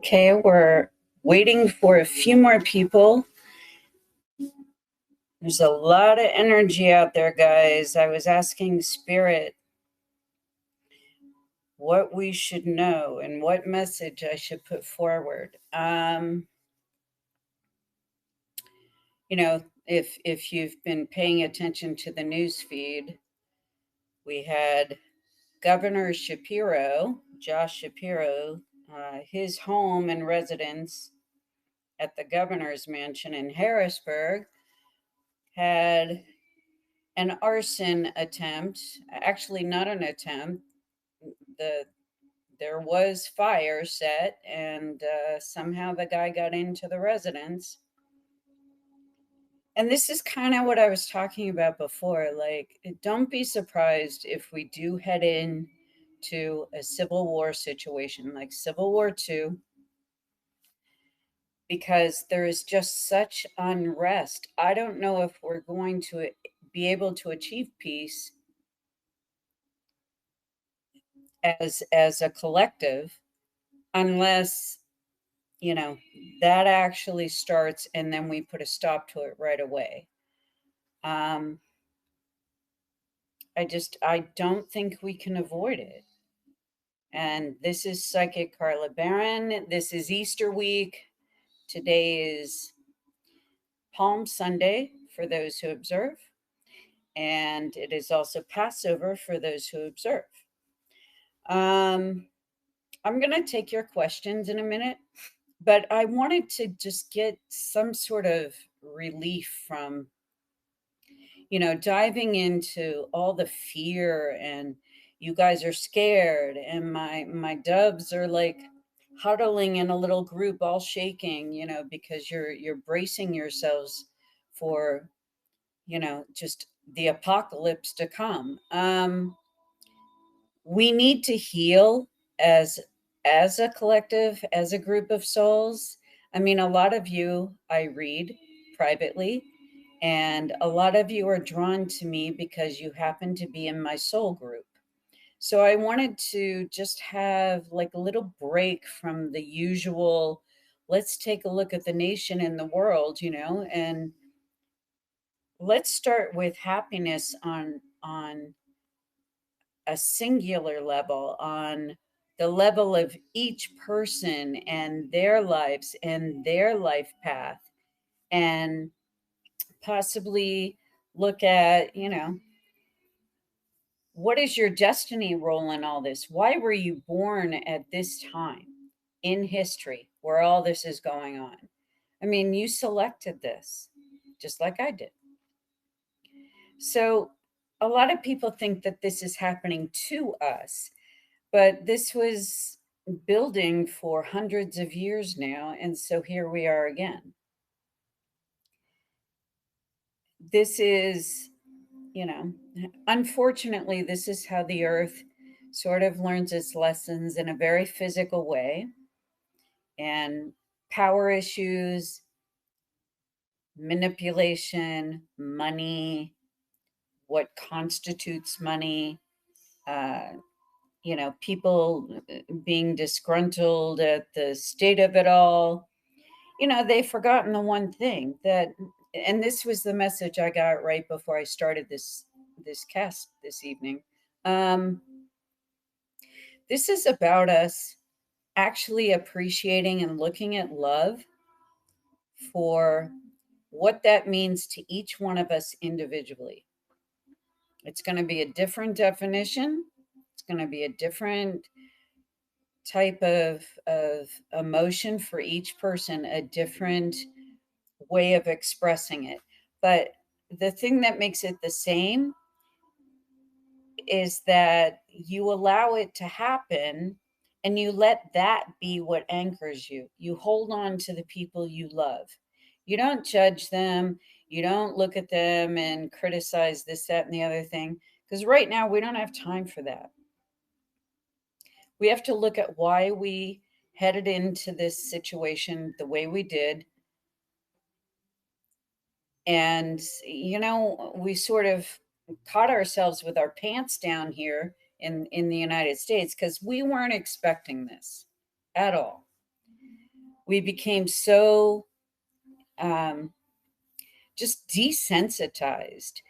Okay, we're waiting for a few more people. There's a lot of energy out there, guys. I was asking Spirit what we should know and what message I should put forward. If you've been paying attention to the news feed, we had Governor Shapiro, Josh Shapiro, his home and residence at the governor's mansion in Harrisburg had an arson attempt. Actually, not an attempt. There was fire set, and somehow the guy got into the residence. And this is kind of what I was talking about before. Like, don't be surprised if we do head in to a civil war situation like Civil War II, because there is just such unrest. I don't know if we're going to be able to achieve peace as a collective unless that actually starts and then we put a stop to it right away. I don't think we can avoid it. And this is Psychic Carla Barron. This is Easter week. Today is Palm Sunday for those who observe, and it is also Passover for those who observe. I'm going to take your questions in a minute, but I wanted to just get some sort of relief from, diving into all the fear, and you guys are scared, and my doves are like huddling in a little group, all shaking, because you're bracing yourselves for, just the apocalypse to come. We need to heal as a collective, as a group of souls. I mean, a lot of you I read privately, and a lot of you are drawn to me because you happen to be in my soul group. So I wanted to just have like a little break from the usual, let's take a look at the nation and the world, and let's start with happiness on a singular level, on the level of each person and their lives and their life path, and possibly look at, what is your destiny role in all this? Why were you born at this time in history where all this is going on? I mean, you selected this just like I did. So a lot of people think that this is happening to us, but this was building for hundreds of years now. And so here we are again. This is, unfortunately, this is how the earth sort of learns its lessons in a very physical way. And power issues, manipulation, money, what constitutes money, uh, people being disgruntled at the state of it all. They've forgotten the one thing that, and this was the message I got right before I started this cast this evening. This is about us actually appreciating and looking at love for what that means to each one of us individually. It's going to be a different definition. It's going to be a different type of emotion for each person, a different way of expressing it. But the thing that makes it the same is that you allow it to happen and you let that be what anchors you. You hold on to the people you love. You don't judge them. You don't look at them and criticize this, that, and the other thing. Because right now, we don't have time for that. We have to look at why we headed into this situation the way we did. And, we sort of caught ourselves with our pants down here in the United States because we weren't expecting this at all. We became so just desensitized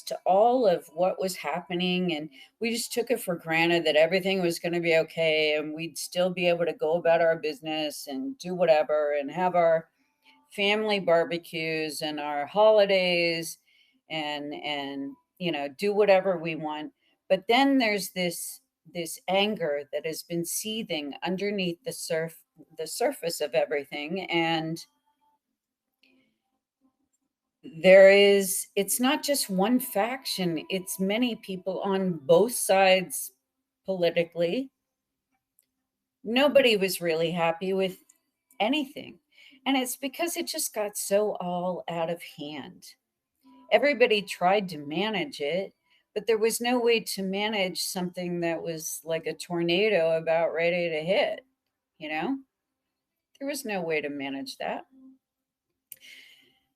to all of what was happening. And we just took it for granted that everything was going to be okay and we'd still be able to go about our business and do whatever and have our family barbecues and our holidays and do whatever we want. But then there's this anger that has been seething underneath the surface of everything. And it's not just one faction, it's many people on both sides politically. Nobody was really happy with anything. And it's because it just got so all out of hand. Everybody tried to manage it, but there was no way to manage something that was like a tornado about ready to hit, you know? There was no way to manage that.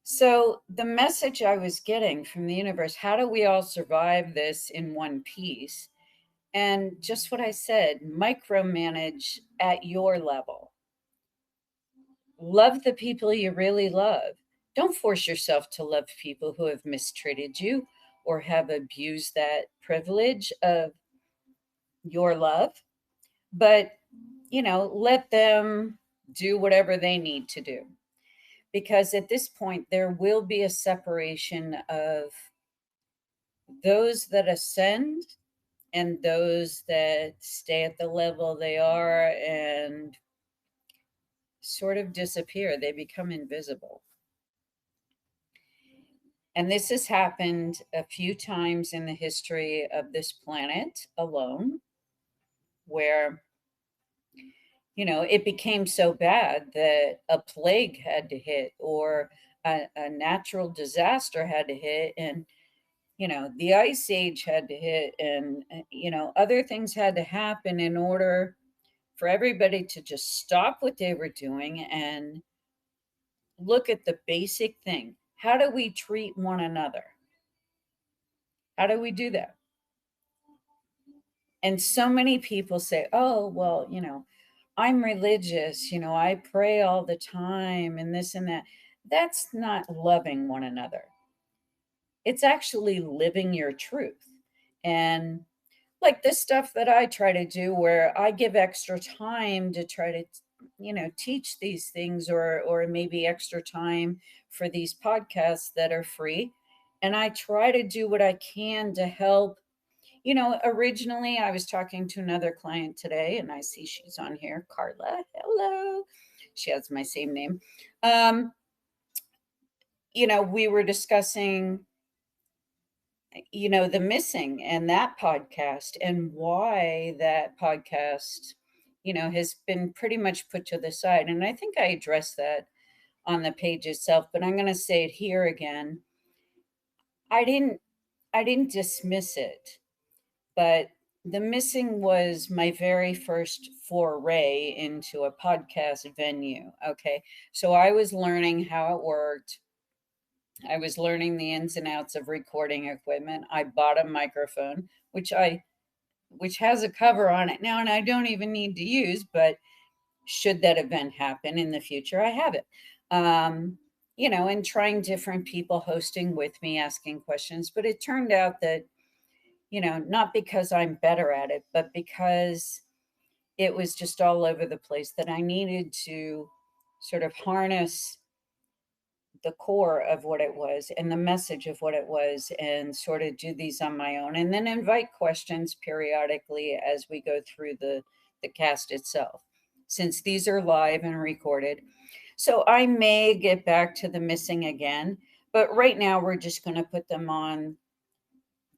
So, the message I was getting from the universe, how do we all survive this in one piece? And just what I said, micromanage at your level. Love the people you really love. Don't force yourself to love people who have mistreated you or have abused that privilege of your love, but let them do whatever they need to do. Because at this point, there will be a separation of those that ascend and those that stay at the level they are and sort of disappear. They become invisible. And this has happened a few times in the history of this planet alone, where, it became so bad that a plague had to hit or a natural disaster had to hit. And, the ice age had to hit. And, other things had to happen in order for everybody to just stop what they were doing and look at the basic thing. How do we treat one another? How do we do that? And so many people say, oh, well, I'm religious, I pray all the time and this and that. That's not loving one another. It's actually living your truth. And like this stuff that I try to do where I give extra time to try to teach these things, or maybe extra time for these podcasts that are free, and I try to do what I can to help. Originally I was talking to another client today, and I see she's on here, Carla. Hello. She has my same name. We were discussing the missing and that podcast, and why that podcast has been pretty much put to the side. And I think I addressed that on the page itself, but I'm going to say it here again. I didn't dismiss it, but the missing was my very first foray into a podcast venue. Okay, so I was learning how it worked. I was learning the ins and outs of recording equipment. I bought a microphone, which has a cover on it now, and I don't even need to use, but should that event happen in the future, I have it. And trying different people hosting with me, asking questions. But it turned out that, not because I'm better at it, but because it was just all over the place, that I needed to sort of harness the core of what it was and the message of what it was, and sort of do these on my own, and then invite questions periodically as we go through the cast itself, since these are live and recorded. So I may get back to the missing again, but right now we're just going to put them on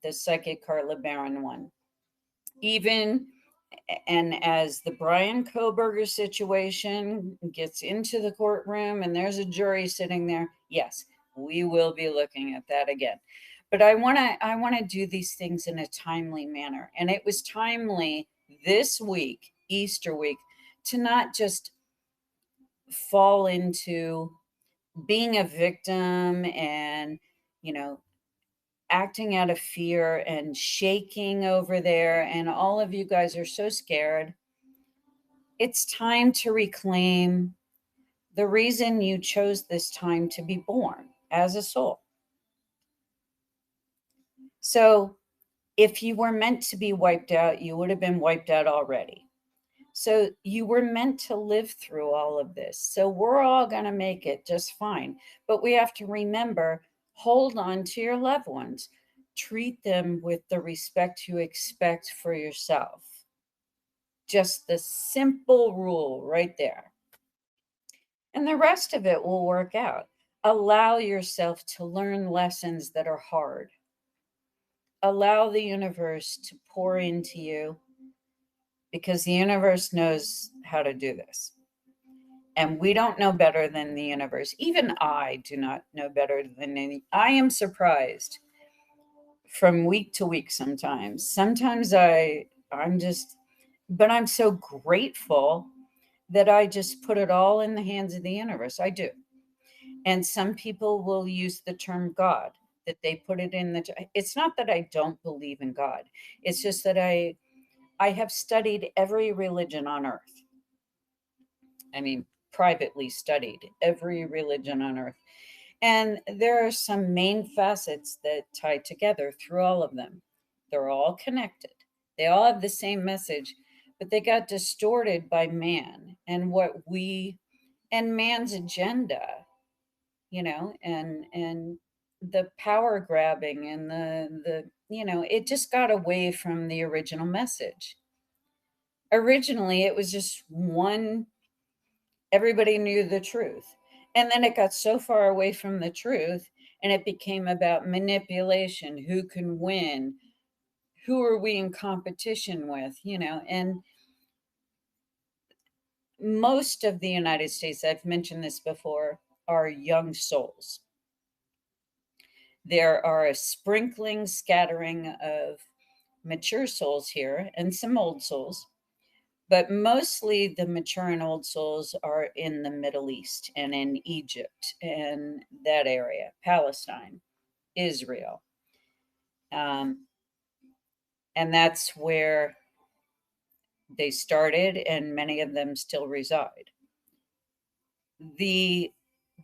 the Psychic Carla Barron one. Even and as the Brian Koberger situation gets into the courtroom and there's a jury sitting there, yes, we will be looking at that again. But I want to do these things in a timely manner. And it was timely this week, Easter week, to not just fall into being a victim and, you know, acting out of fear and shaking over there. And all of you guys are so scared. It's time to reclaim the reason you chose this time to be born as a soul. So, if you were meant to be wiped out, you would have been wiped out already. So, you were meant to live through all of this. So, we're all going to make it just fine. But we have to remember, hold on to your loved ones, treat them with the respect you expect for yourself. Just the simple rule right there. And the rest of it will work out. Allow yourself to learn lessons that are hard. Allow the universe to pour into you because the universe knows how to do this. And we don't know better than the universe. Even I do not know better than any. I am surprised from week to week sometimes. Sometimes I'm just, but I'm so grateful that I just put it all in the hands of the universe. I do. And some people will use the term God, that they put it in the, it's not that I don't believe in God. It's just that I have studied every religion on earth. I mean, privately studied every religion on earth. And there are some main facets that tie together through all of them. They're all connected. They all have the same message, but they got distorted by man and what we and man's agenda, and the power grabbing and it just got away from the original message. Originally, it was just one, everybody knew the truth. And then it got so far away from the truth and it became about manipulation, who can win, who are we in competition with, and most of the United States, I've mentioned this before, are young souls. There are a sprinkling, scattering of mature souls here and some old souls, but mostly the mature and old souls are in the Middle East and in Egypt and that area, Palestine, Israel. Um, and that's where they started, and many of them still reside. The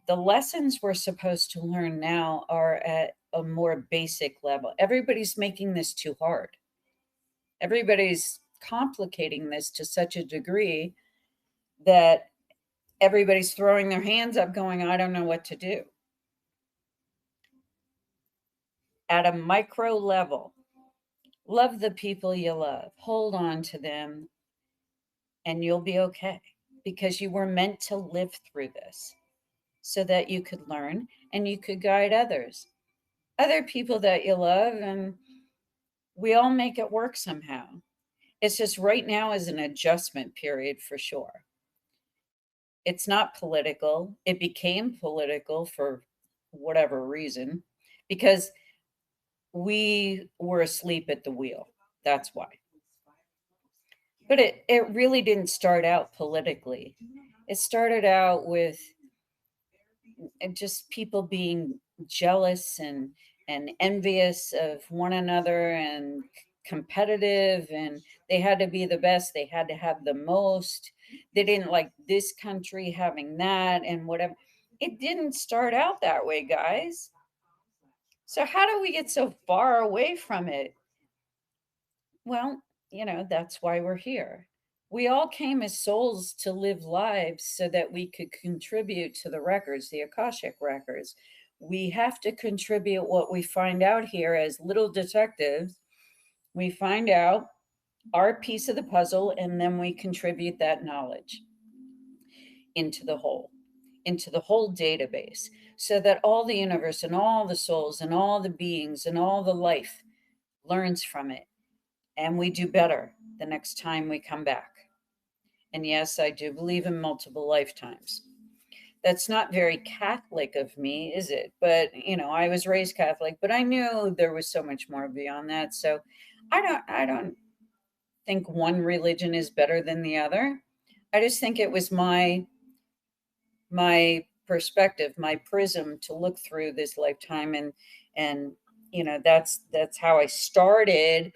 the lessons we're supposed to learn now are at a more basic level. Everybody's making this too hard. Everybody's complicating this to such a degree that everybody's throwing their hands up going, I don't know what to do. At a micro level, love the people you love, hold on to them, and you'll be okay because you were meant to live through this so that you could learn and you could guide others, other people that you love, and we all make it work somehow. It's just right now is an adjustment period for sure. It's not political. It became political for whatever reason because we were asleep at the wheel. That's why. But it really didn't start out politically. It started out with just people being jealous and envious of one another and competitive, and they had to be the best, they had to have the most, they didn't like this country having that and whatever. It didn't start out that way, guys. So how do we get so far away from it? Well, that's why we're here. We all came as souls to live lives so that we could contribute to the records, the Akashic records. We have to contribute what we find out here as little detectives. We find out our piece of the puzzle and then we contribute that knowledge into the whole database, so that all the universe and all the souls and all the beings and all the life learns from it, and we do better the next time we come back. And yes, I do believe in multiple lifetimes. That's not very Catholic of me, is it? But, I was raised Catholic, but I knew there was so much more beyond that. So I don't think one religion is better than the other. I just think it was my perspective, my prism to look through this lifetime, and that's how I started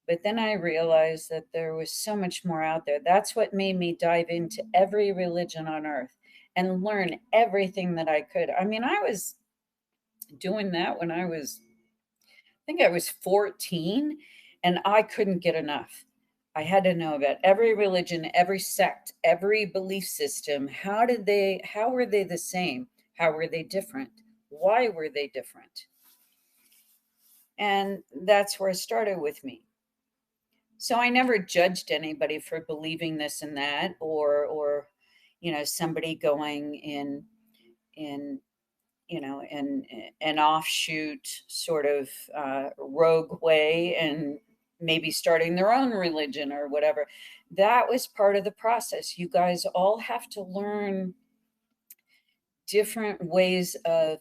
But then I realized that there was so much more out there. That's what made me dive into every religion on earth and learn everything that I could. I mean, I was doing that when I think I was 14, and I couldn't get enough. I had to know about every religion, every sect, every belief system. How were they the same? How were they different? Why were they different? And that's where it started with me. So I never judged anybody for believing this and that, or somebody going in in an offshoot sort of rogue way and maybe starting their own religion or whatever. That was part of the process. You guys all have to learn different ways of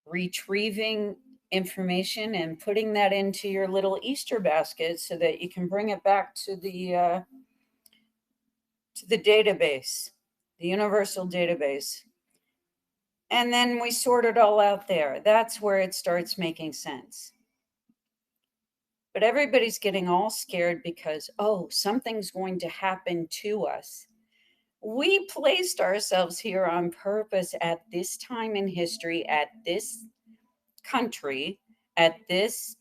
retrieving information and putting that into your little Easter basket so that you can bring it back to the database, the universal database. And then we sort it all out there. That's where it starts making sense. But everybody's getting all scared because, oh, something's going to happen to us. We placed ourselves here on purpose at this time in history, at this country, at this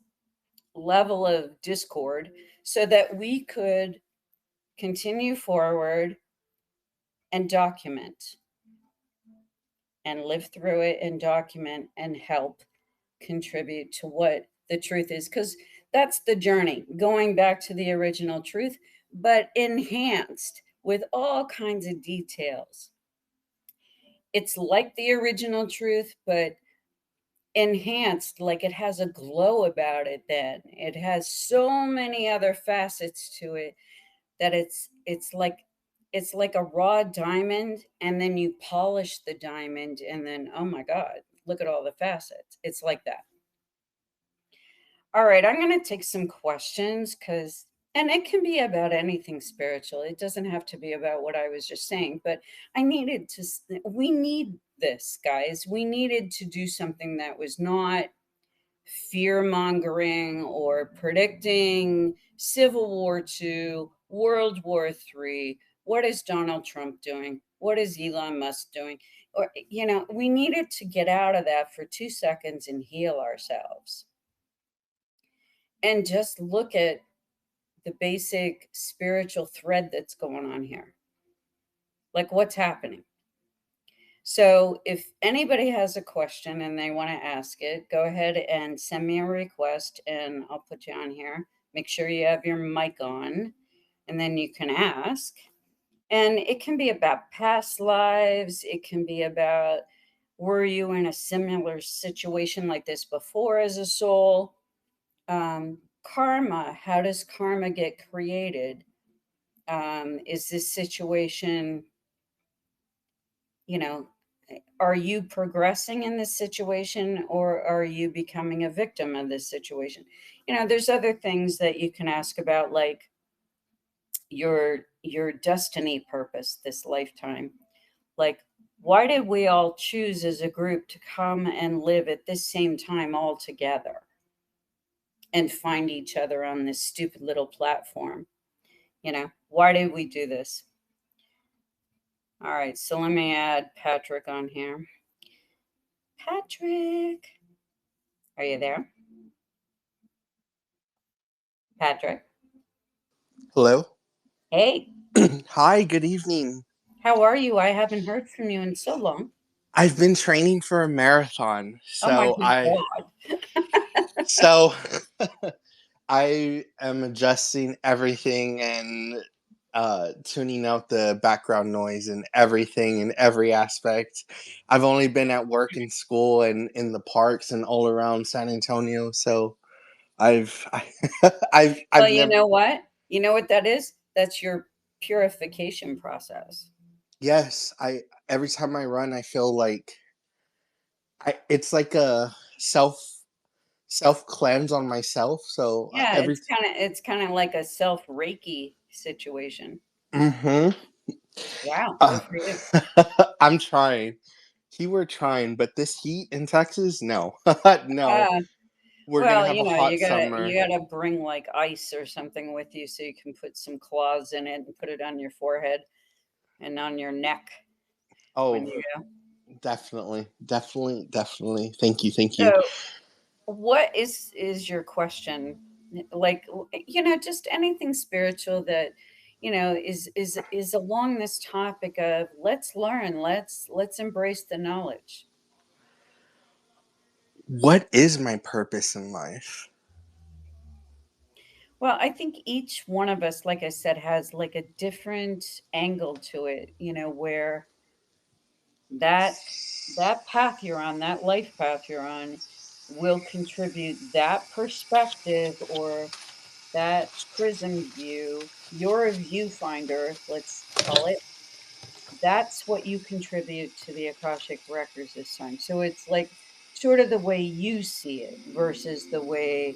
level of discord, so that we could continue forward and document and live through it and document and help contribute to what the truth is. Because that's the journey, going back to the original truth, but enhanced with all kinds of details. It's like the original truth, but enhanced, like it has a glow about it. Then it has so many other facets to it that it's like a raw diamond, and then you polish the diamond, and then, oh my god, look at all the facets. It's like that. All right, I'm going to take some questions, cuz and it can be about anything spiritual. It doesn't have to be about what I was just saying, but I needed to we need this, guys. We needed to do something that was not fear mongering or predicting Civil War II, World War III. What is Donald Trump doing? What is Elon Musk doing? Or, we needed to get out of that for 2 seconds and heal ourselves and just look at the basic spiritual thread that's going on here. Like, what's happening? So, if anybody has a question and they want to ask it, go ahead and send me a request and I'll put you on here. Make sure you have your mic on and then you can ask. And it can be about past lives, it can be about, were you in a similar situation like this before as a soul? Karma, how does karma get created? Is this situation, you know, are you progressing in this situation, or are you becoming a victim of this situation? There's other things that you can ask about, like your destiny purpose this lifetime. Like, why did we all choose as a group to come and live at this same time all together and find each other on this stupid little platform? Why did we do this? All right, so let me add Patrick on here. Patrick, are you there? Patrick. Hello. Hey, Hi, good evening. how are you? I haven't heard from you in so long. I've been training for a marathon, Oh my so good I God. so I am adjusting everything and tuning out the background noise and everything in every aspect. I've only been at work and school and in the parks and all around San Antonio, so I've Well, I've you never. know what? You know what that is? That's your purification process. Yes, I every time I run I feel like it's like a self cleanse on myself. So Yeah, every. it's kind of like a self Reiki situation. Hmm. Wow, uh, good for you. I'm trying. Keyword trying, but this heat in Texas, no, no. Uh, We're gonna Well, have a hot you summer. gotta bring like ice or something with you so you can put some claws in it and put it on your forehead and on your neck when Oh, you go. definitely, definitely, definitely. Thank you, thank you. So, what is your question? Like, just anything spiritual that is along this topic of let's learn, let's embrace the knowledge. What is my purpose in life? Well, I think each one of us, like I said, has like a different angle to it, where that that path you're on, that life path you're on, will contribute that perspective or that prism view, your viewfinder, let's call it. That's what you contribute to the Akashic records this time. So it's like sort of the way you see it versus the way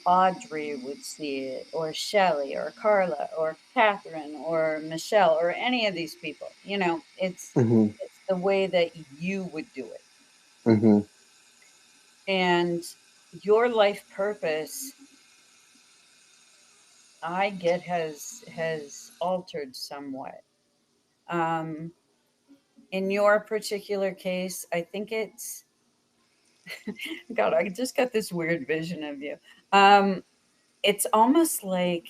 Audrey would see it, or Shelley, or Carla, or Catherine, or Michelle, or any of these people. Mm-hmm, It's the way that you would do it. mm-hmm, And your life purpose, I get, has altered somewhat. Um, in your particular case, I think it's God, I just got this weird vision of you. Um, it's almost like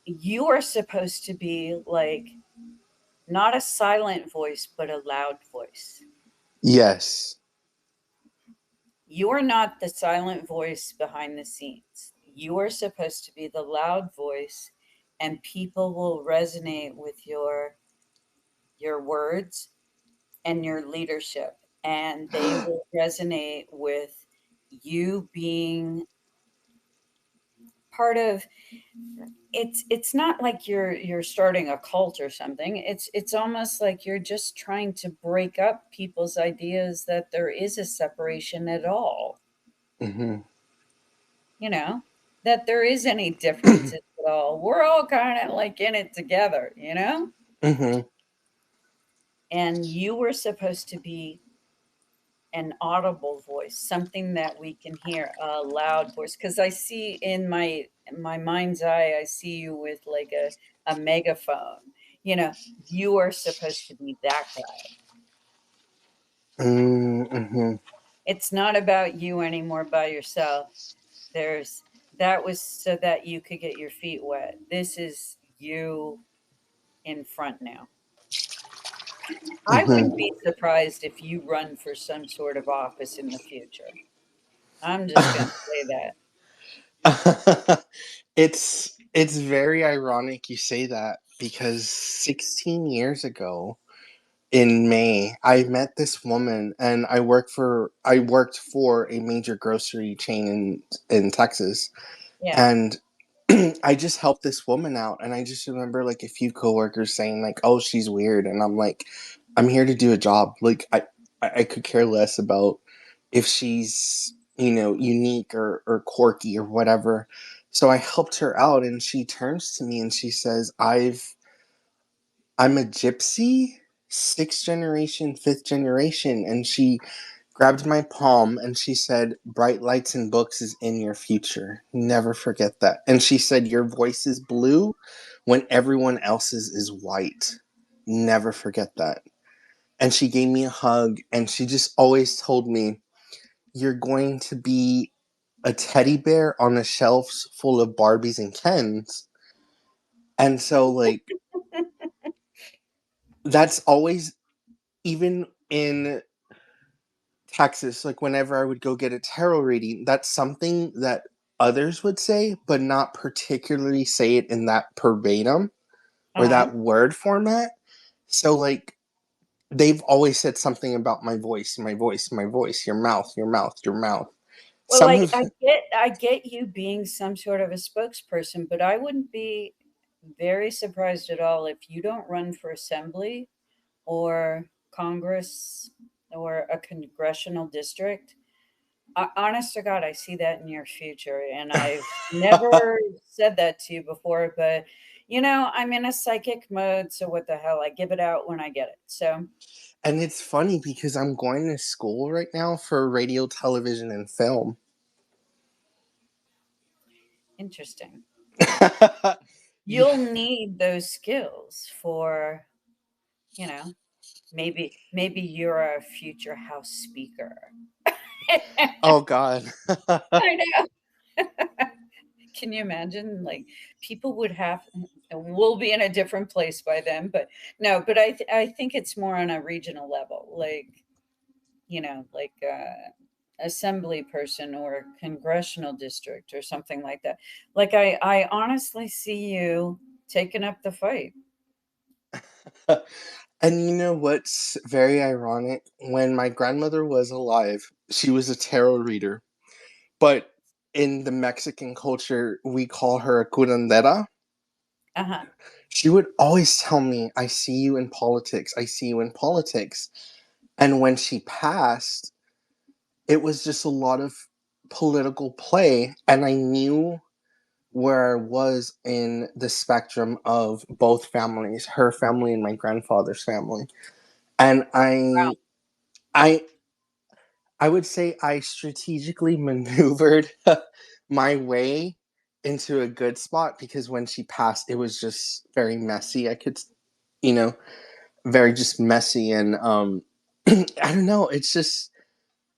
you are supposed to be like not a silent voice, but a loud voice. yes. You are not the silent voice behind the scenes. You are supposed to be the loud voice, and people will resonate with your words and your leadership, and they will resonate with you being part of. It's not like you're starting a cult or something. It's almost like you're just trying to break up people's ideas that there is a separation at all, Mm-hmm. you know, that there is any differences at all. We're all kind of like in it together. Mm-hmm. And you were supposed to be an audible voice, something that we can hear, a loud voice. Because I see in my mind's eye, I see you with like a megaphone. You know, you are supposed to be that guy. Mm-hmm. It's not about you anymore by yourself. There's that was so that you could get your feet wet. This is you in front now. I wouldn't Mm-hmm. be surprised if you run for some sort of office in the future. I'm just going to say that. It's very ironic you say that because 16 years ago in May, I met this woman and I worked for a major grocery chain in Texas. Yeah. And I just helped this woman out, and I just remember like a few coworkers saying like, "Oh, she's weird," and I'm like, "I'm here to do a job. Like, I could care less about if she's unique or quirky or whatever." So I helped her out, and she turns to me and she says, I'm a gypsy, sixth generation, fifth generation," and she grabbed my palm and she said, "Bright lights and books is in your future. Never forget that." And she said, "Your voice is blue when everyone else's is white. Never forget that." And she gave me a hug and she just always told me, "You're going to be a teddy bear on a shelf full of Barbies and Kens." And so, like, that's always, even in Texas, like whenever I would go get a tarot reading, that's something that others would say, but not particularly say it in that verbatim or Uh-huh. that word format. So, like, they've always said something about my voice, my voice, my voice, your mouth, your mouth, your mouth. Well, Some like of, I get you being some sort of a spokesperson, but I wouldn't be very surprised at all if you don't run for assembly or Congress or a congressional district. Honest to God, I see that in your future, and I've never said that to you before, but I'm in a psychic mode, so what the hell? I give it out when I get it. So, And it's funny because I'm going to school right now for radio, television, and film. Interesting. Yeah. You'll need those skills for, you know, maybe you're a future House Speaker. Oh God. I know. Can you imagine? Like people would have. We'll be in a different place by then, but no. But I think it's more on a regional level, like like assembly person or congressional district or something like that. Like I honestly see you taking up the fight. And you know what's very ironic? When my grandmother was alive, she was a tarot reader. But in the Mexican culture, we call her a curandera. Uh huh. She would always tell me, I see you in politics. I see you in politics. And when she passed, it was just a lot of political play. And I knew where I was in the spectrum of both families, her family and my grandfather's family. And Wow. I I would say I strategically maneuvered my way into a good spot because when she passed, it was just very messy. I could, you know, very just messy and I don't know. It's just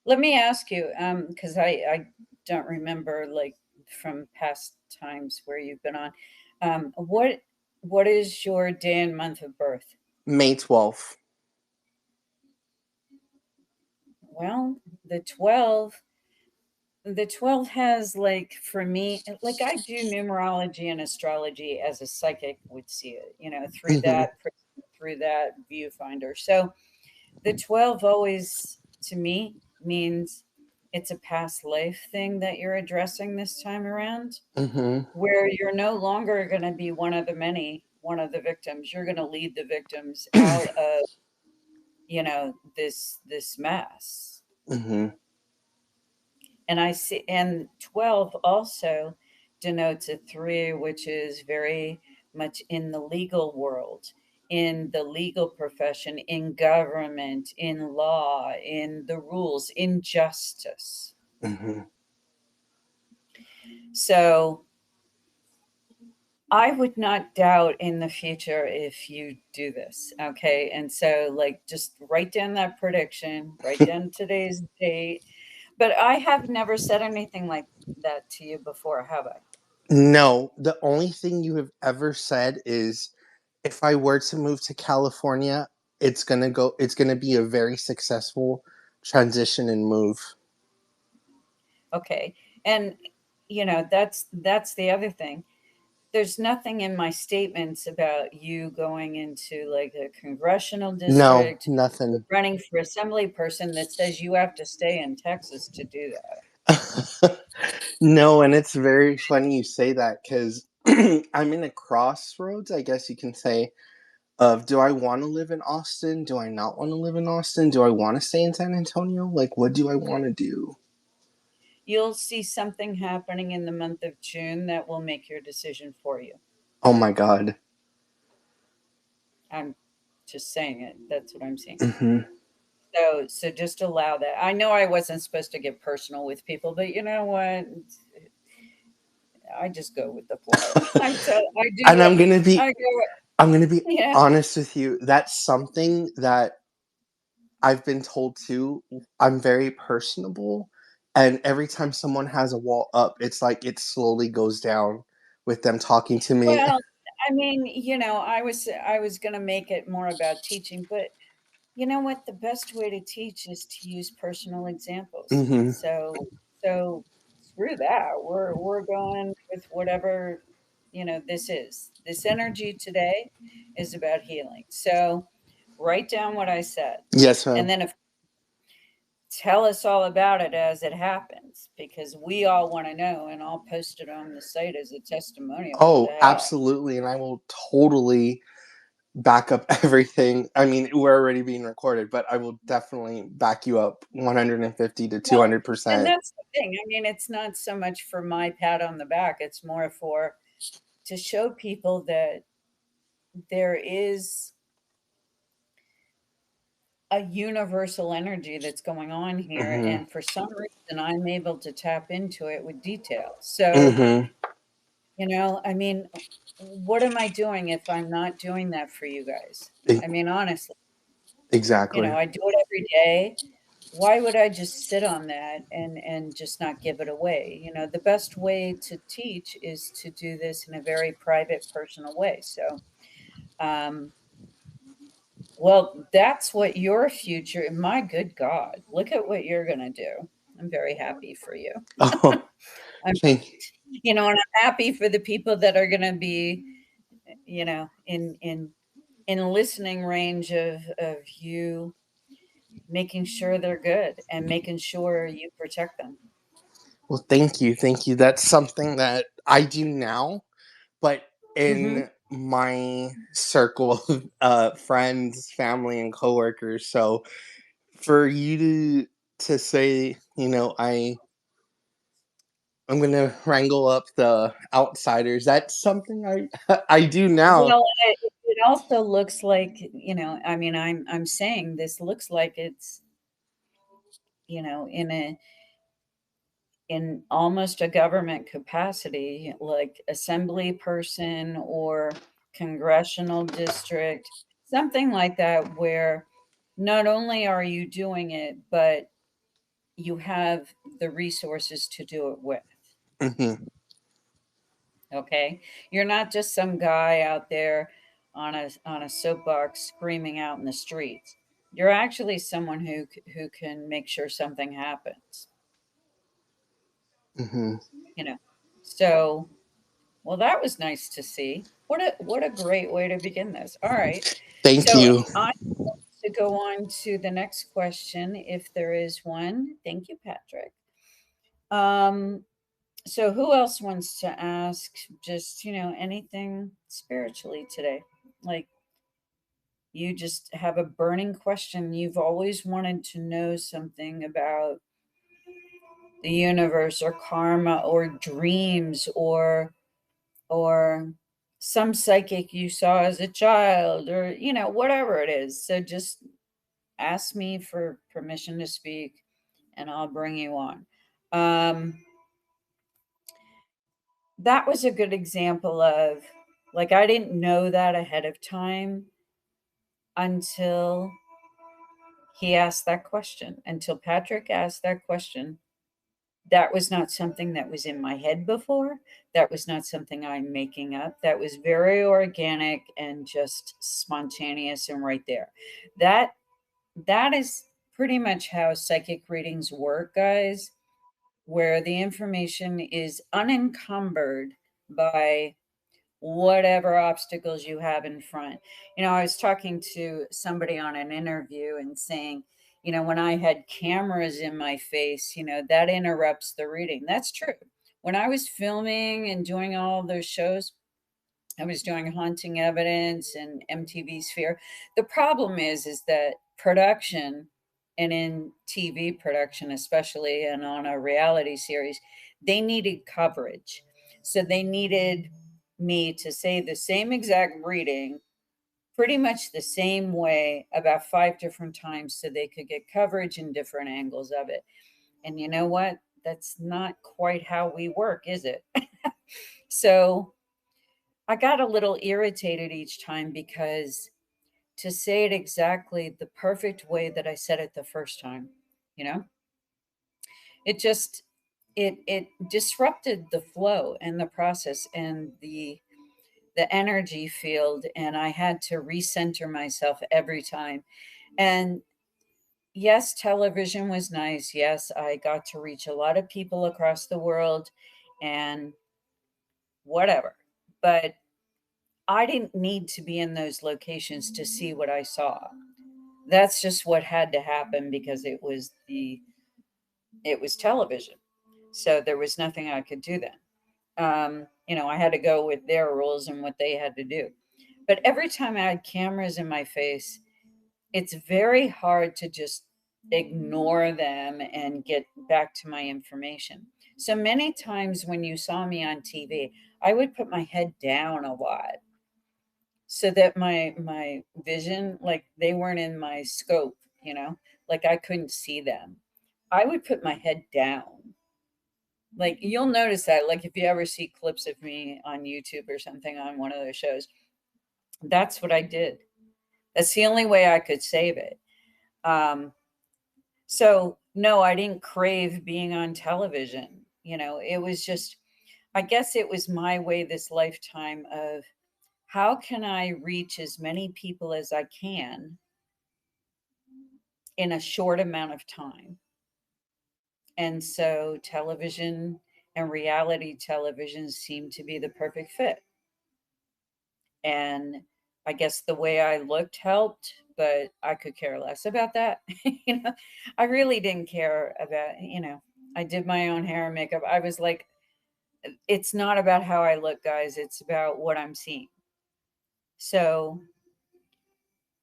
Let me ask you, because I don't remember like from past times where you've been on. What is your day and month of birth? May 12th. Well, the 12 the 12 has like for me like I do numerology and astrology as a psychic would see it, through Hmm. that through that viewfinder. So the 12 always to me means it's a past life thing that you're addressing this time around, Hmm. where you're no longer going to be one of the many, one of the victims. You're going to lead the victims out of, this mess. Hmm. And I see, and 12 also denotes a three, which is very much in the legal world, in the legal profession, in government, in law, in the rules, in justice. Hmm. So I would not doubt in the future if you do this. Okay. And so, like, just write down that prediction, write down today's date. But I have never said anything like that to you before, have I? No, the only thing you have ever said is if I were to move to California, it's gonna be a very successful transition and move. Okay. And that's the other thing. There's nothing in my statements about you going into like a congressional No, district or nothing. running for assembly person that says you have to stay in Texas to do that. No, and it's very funny you say that because I'm in a crossroads, I guess you can say, of do I want to live in Austin? Do I not want to live in Austin? Do I want to stay in San Antonio? Like, what do I want to do? You'll see something happening in the month of June that will make your decision for you. Oh my God. I'm just saying it. That's what I'm seeing. Hmm. So just allow that. I know I wasn't supposed to get personal with people, but you know what? I just go with the flow. I do And what I go. I'm gonna be Yeah. honest with you. That's something that I've been told too. I'm very personable, and every time someone has a wall up, it's like it slowly goes down with them talking to me. Well, I mean, I was gonna make it more about teaching, but you know what? The best way to teach is to use personal examples. Hmm. So screw that. We're going with whatever, this is. This energy today is about healing. So write down what I said. Yes, And ma'am. then if tell us all about it as it happens because we all want to know, and I'll post it on the site as a testimonial. What the Oh, heck? absolutely, and I will totally back up everything. I mean, we're already being recorded, but I will definitely back you up 150 to Well, and 200%. that's the thing. I mean, it's not so much for my pat on the back, it's more for to show people that there is a universal energy that's going on here, Mhm. and for some reason I'm able to tap into it with detail. So, Mhm. I mean, what am I doing if I'm not doing that for you guys? E- I mean, honestly, Exactly. I do it every day. Why would I just sit on that and just not give it away? The best way to teach is to do this in a very private, personal way. So, um, well, that's what your future, my good God, look at what you're going to do. I'm very happy for you. Oh, I'm, thank. and I'm happy for the people that are going to be, in listening range of you making sure they're good and making sure you protect them. Well, thank you, thank you. That's something that I do now, but Hmm. in my circle of friends, family, and coworkers. So for you to say, I'm gonna wrangle up the outsiders. That's something I do now. Well, it also looks like, I mean, I'm saying this looks like it's, in almost a government capacity, like assembly person or congressional district, something like that, where not only are you doing it, but you have the resources to do it with. Hmm. Okay, you're not just some guy out there on a soapbox screaming out in the streets. You're actually someone who can make sure something happens. Hmm. You know, so well, that was nice to see. What a great way to begin this. All right, Thank so you. I'm going to go on to the next question, if there is one. Thank you, Patrick. Um, So who else wants to ask just, anything spiritually today? Like you just have a burning question. You've always wanted to know something about the universe or karma or dreams or some psychic you saw as a child or whatever it is. So just ask me for permission to speak and I'll bring you on. Um that was a good example of, like, I didn't know that ahead of time until he asked that question, until Patrick asked that question. That was not something that was in my head before. That was not something I'm making up. That was very organic and just spontaneous and right there. That that is pretty much how psychic readings work, guys, where the information is unencumbered by whatever obstacles you have in front. I was talking to somebody on an interview and saying, when I had cameras in my face, that interrupts the reading. That's true. When I was filming and doing all those shows, I was doing Haunting Evidence and MTV Sphere. The problem is that production, and in TV production especially, and on a reality series, they needed coverage. So they needed me to say the same exact reading pretty much the same way about 5 different times so they could get coverage in different angles of it. And you know what? That's not quite how we work, is it? So I got a little irritated each time because to say it exactly the perfect way that I said it the first time, you know, it just it disrupted the flow and the process and the energy field, and I had to recenter myself every time. And yes, television was nice. Yes, I got to reach a lot of people across the world and whatever. But I didn't need to be in those locations to see what I saw. That's just what had to happen because it was television. So there was nothing I could do then. I had to go with their rules and what they had to do. But every time I had cameras in my face, it's very hard to just ignore them and get back to my information. So many times when you saw me on TV, I would put my head down a lot so that my vision, like, they weren't in my scope. you know, like I couldn't see them. I would put my head down. Like you'll notice that, like if you ever see clips of me on YouTube or something on one of those shows, that's what I did. That's the only way I could save it. Um, so no, I didn't crave being on television. You know, it was just, I guess it was my way this lifetime of how can I reach as many people as I can in a short amount of time? And so television and reality television seemed to be the perfect fit. And I guess the way I looked helped, but I could care less about that. You know, I really didn't care about, you know, I did my own hair and makeup. I was like, it's not about how I look, guys. It's about what I'm seeing. So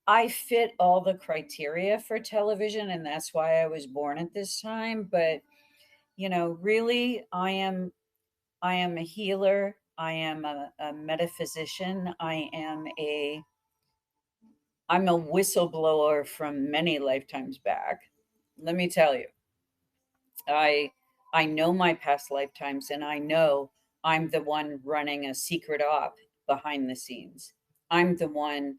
I fit all the criteria for television, and that's why I was born at this time. But, you know, really, I am a healer. I am a metaphysician. I'm a whistleblower from many lifetimes back. Let me tell you, I I know my past lifetimes, and I know I'm the one running a secret op behind the scenes. I'm the one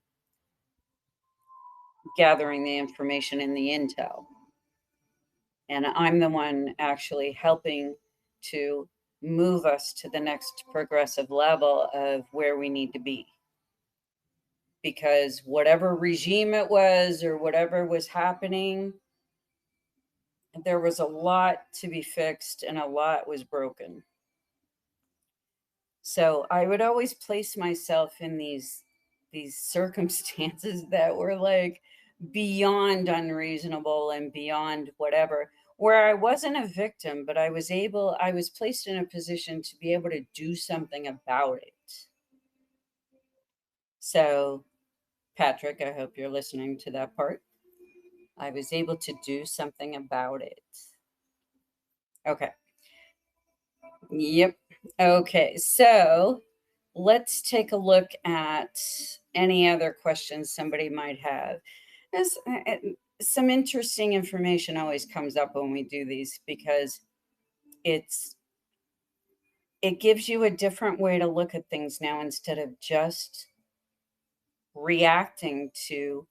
gathering the information and the intel. And I'm the one actually helping to move us to the next progressive level of where we need to be. Because whatever regime it was or whatever was happening, there was a lot to be fixed and a lot was broken. So I would always place myself in these circumstances that were like beyond unreasonable and beyond whatever, where I wasn't a victim, but I was placed in a position to be able to do something about it. So, Patrick, I hope you're listening to that part. I was able to do something about it. Okay. Yep. Okay. So let's take a look at any other questions somebody might have. There's some interesting information always comes up when we do these because it's it gives you a different way to look at things now instead of just reacting to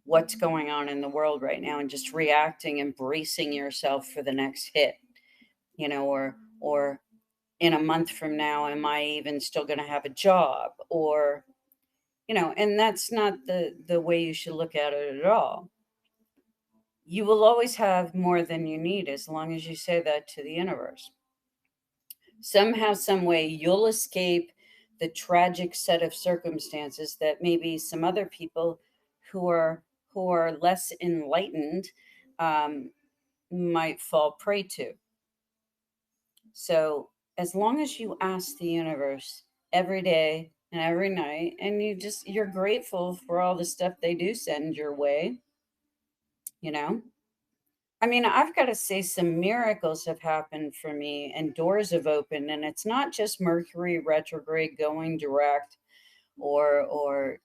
what's going on in the world right now and just reacting and bracing yourself for the next hit, you know, or in a month from now, am I even still going to have a job? Or, you know, and that's not the way you should look at it at all. You will always have more than you need as long as you say that to the universe. Somehow, some way, you'll escape the tragic set of circumstances that maybe some other people who are who are less enlightened um, might fall prey to. So, as long as you ask the universe every day and every night, and you're grateful for all the stuff they do send your way, you know. I mean, I've got to say, some miracles have happened for me, and doors have opened, and it's not just Mercury retrograde going direct, or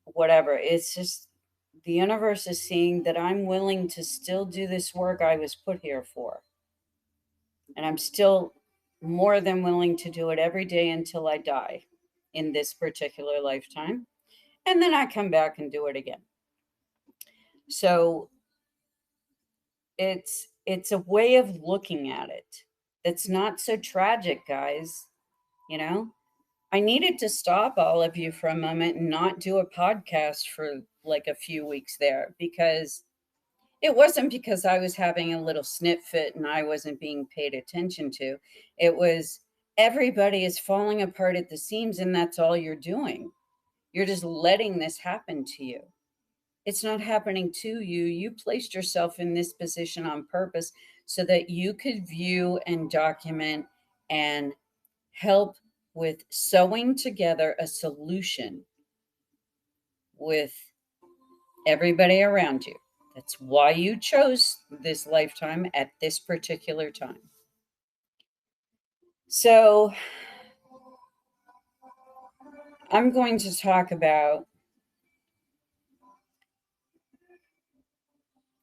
whatever. It's just the universe is seeing that I'm willing to still do this work I was put here for. And I'm still more than willing to do it every day until I die in this particular lifetime. And then I come back and do it again. So it's a way of looking at it that's not so tragic, guys. You know, I needed to stop all of you for a moment and not do a podcast for like a few weeks there because it wasn't because I was having a little snit fit and I wasn't being paid attention to. It was everybody is falling apart at the seams, and that's all you're doing. You're just letting this happen to you. It's not happening to you. You placed yourself in this position on purpose so that you could view and document and help with sewing together a solution with everybody around you. That's why you chose this lifetime at this particular time. So, I'm going to talk about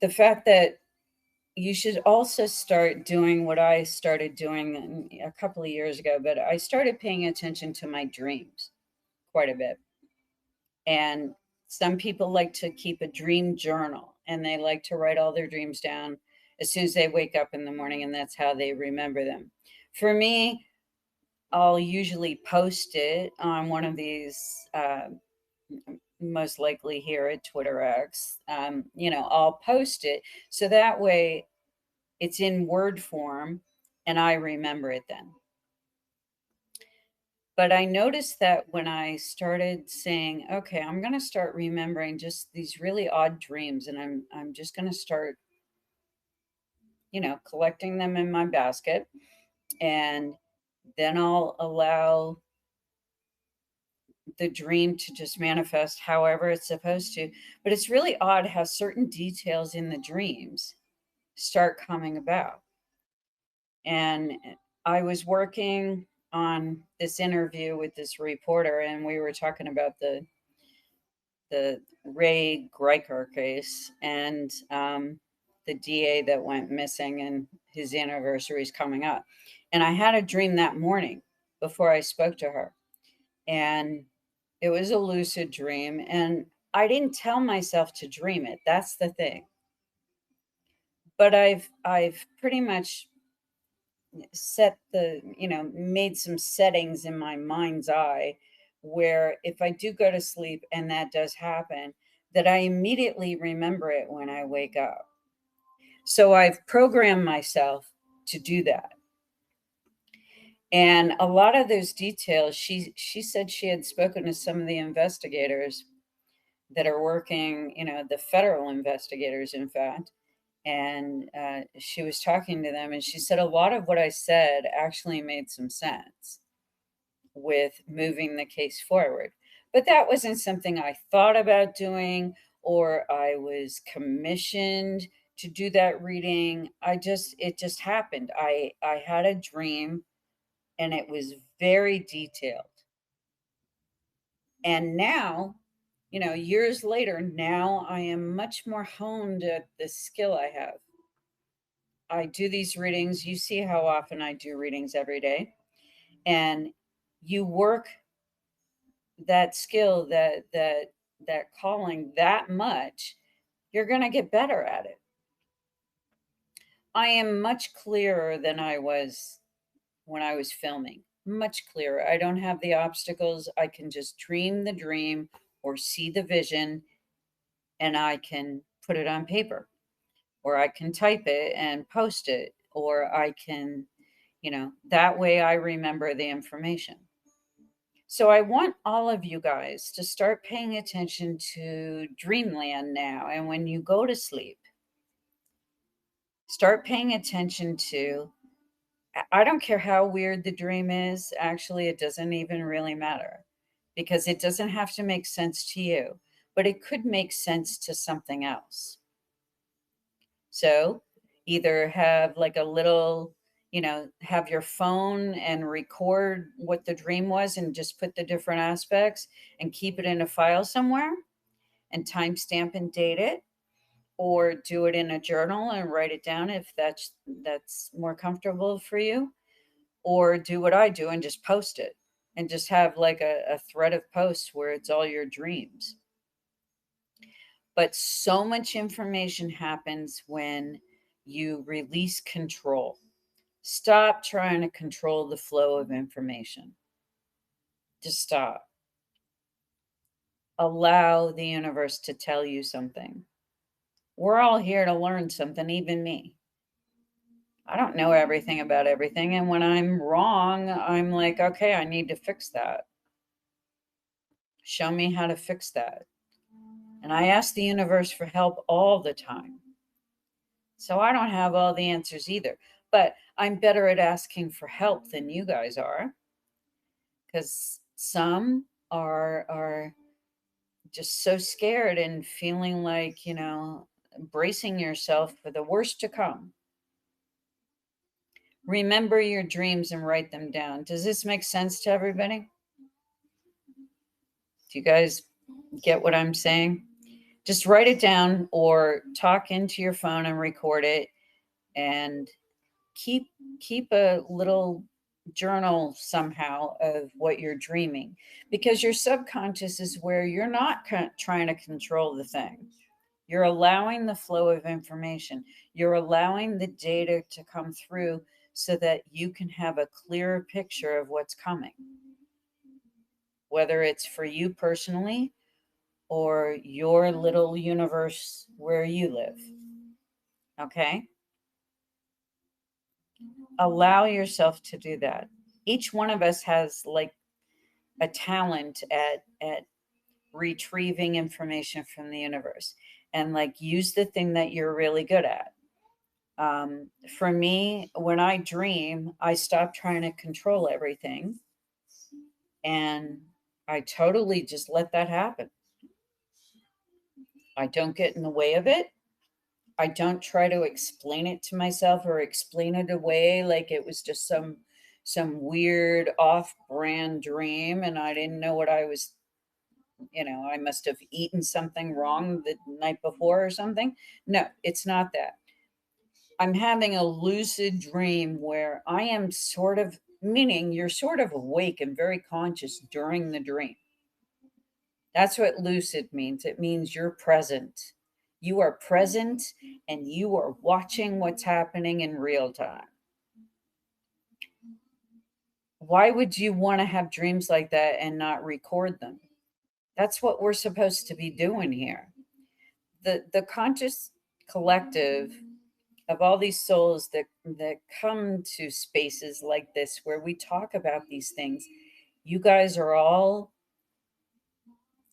the fact that you should also start doing what I started doing a couple of years ago, but I started paying attention to my dreams quite a bit. And some people like to keep a dream journal and they like to write all their dreams down as soon as they wake up in the morning, and that's how they remember them. For me, I'll usually post it on one of these, most likely here at Twitter X. I'll post it so that way it's in word form and I remember it then. But I noticed that when I started saying, okay, I'm going to start remembering just these really odd dreams, and I'm just going to start, collecting them in my basket, and then I'll allow the dream to just manifest however it's supposed to. But it's really odd how certain details in the dreams start coming about. And I was working on this interview with this reporter, and we were talking about the Ray Greicher case and the DA that went missing, and his anniversary is coming up. And I had a dream that morning before I spoke to her, and it was a lucid dream, and I didn't tell myself to dream it. That's the thing. But I've pretty much made some settings in my mind's eye where if I do go to sleep and that does happen, that I immediately remember it when I wake up. So I've programmed myself to do that. And a lot of those details, she said she had spoken to some of the investigators that are working, the federal investigators, in fact, and she was talking to them, and she said a lot of what I said actually made some sense with moving the case forward. But that wasn't something I thought about doing, or I was commissioned to do that reading. It just happened. I had a dream and it was very detailed. And now, years later, now I am much more honed at the skill I have. I do these readings. You see how often I do readings every day. And you work that skill, that calling that much, you're going to get better at it. I am much clearer than I was when I was filming. Much clearer. I don't have the obstacles. I can just dream the dream or see the vision, and I can put it on paper, or I can type it and post it, or I can, that way I remember the information. So I want all of you guys to start paying attention to dreamland now. And when you go to sleep, start paying attention to, I don't care how weird the dream is. Actually, it doesn't even really matter, because it doesn't have to make sense to you, but it could make sense to something else. So either have like a little, have your phone and record what the dream was and just put the different aspects and keep it in a file somewhere and timestamp and date it, or do it in a journal and write it down if that's more comfortable for you, or do what I do and just post it and just have like a thread of posts where it's all your dreams. But so much information happens when you release control. Stop trying to control the flow of information. Just stop. Allow the universe to tell you something. We're all here to learn something, even me. I don't know everything about everything. And when I'm wrong, I'm like, okay, I need to fix that. Show me how to fix that. And I ask the universe for help all the time. So I don't have all the answers either, but I'm better at asking for help than you guys are, because some are just so scared and feeling like, bracing yourself for the worst to come. Remember your dreams and write them down. Does this make sense to everybody? Do you guys get what I'm saying? Just write it down or talk into your phone and record it, and keep a little journal somehow of what you're dreaming, because your subconscious is where you're not trying to control the thing. You're allowing the flow of information. You're allowing the data to come through so that you can have a clearer picture of what's coming, whether it's for you personally or your little universe where you live. Okay? Allow yourself to do that. Each one of us has like a talent at retrieving information from the universe, and like use the thing that you're really good at. For me, when I dream, I stop trying to control everything, and I totally just let that happen. I don't get in the way of it. I don't try to explain it to myself or explain it away like it was just some weird off-brand dream and I didn't know what I was, I must have eaten something wrong the night before or something. No, it's not that. I'm having a lucid dream where I am sort of, meaning you're sort of awake and very conscious during the dream. That's what lucid means. It means you're present. You are present and you are watching what's happening in real time. Why would you want to have dreams like that and not record them? That's what we're supposed to be doing here. The conscious collective of all these souls that come to spaces like this where we talk about these things, you guys are all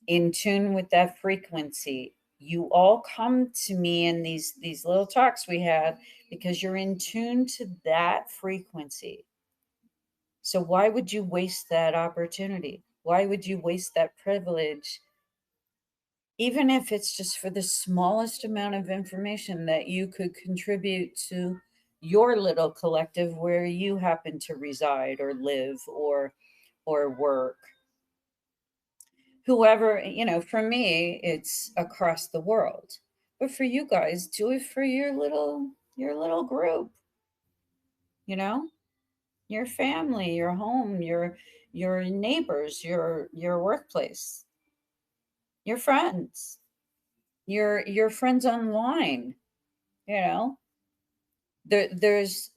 in tune with that frequency. You all come to me in these little talks we have because you're in tune to that frequency. So why would you waste that opportunity? Why would you waste that privilege, even if it's just for the smallest amount of information that you could contribute to your little collective where you happen to reside or live or work? Whoever, for me, it's across the world. But for you guys, do it for your little group, you know, your family, your home, your neighbors, your workplace, your friends, your friends online, you know. There's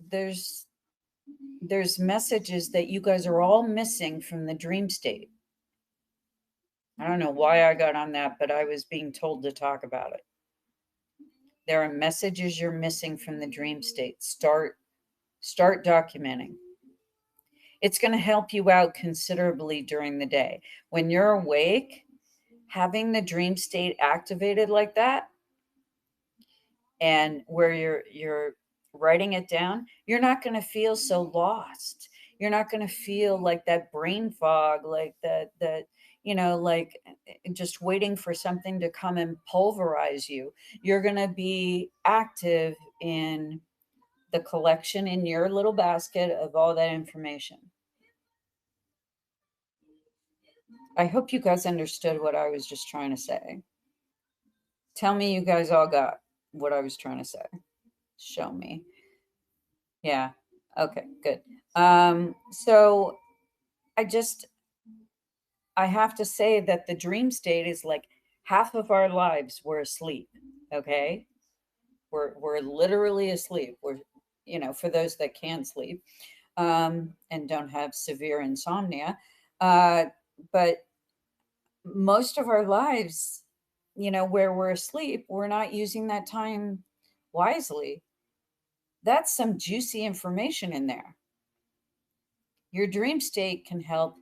messages that you guys are all missing from the dream state. I don't know why I got on that, but I was being told to talk about it. There are messages you're missing from the dream state. Start documenting. It's going to help you out considerably during the day. When you're awake, having the dream state activated like that, and where you're writing it down, you're not going to feel so lost. You're not going to feel like that brain fog, like that like just waiting for something to come and pulverize you. You're going to be active in the collection in your little basket of all that information. I hope you guys understood what I was just trying to say. Tell me you guys all got what I was trying to say. Show me. Yeah. Okay, good. So I just I have to say that the dream state is like half of our lives we're asleep. Okay. We're literally asleep. We're, for those that can sleep, and don't have severe insomnia. But most of our lives, where we're asleep, we're not using that time wisely. That's some juicy information in there. Your dream state can help.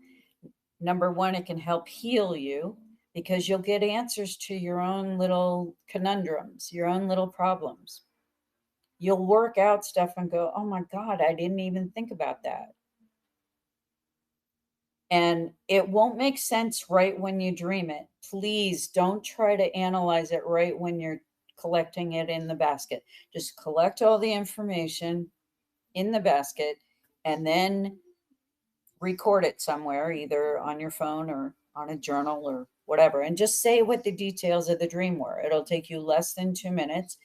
Number one, it can help heal you because you'll get answers to your own little conundrums, your own little problems. You'll work out stuff and go, oh my God, I didn't even think about that. And it won't make sense right when you dream it. Please don't try to analyze it right when you're collecting it in the basket. Just collect all the information in the basket and then record it somewhere, either on your phone or on a journal or whatever, and just say what the details of the dream were. It'll take you less than 2 minutes.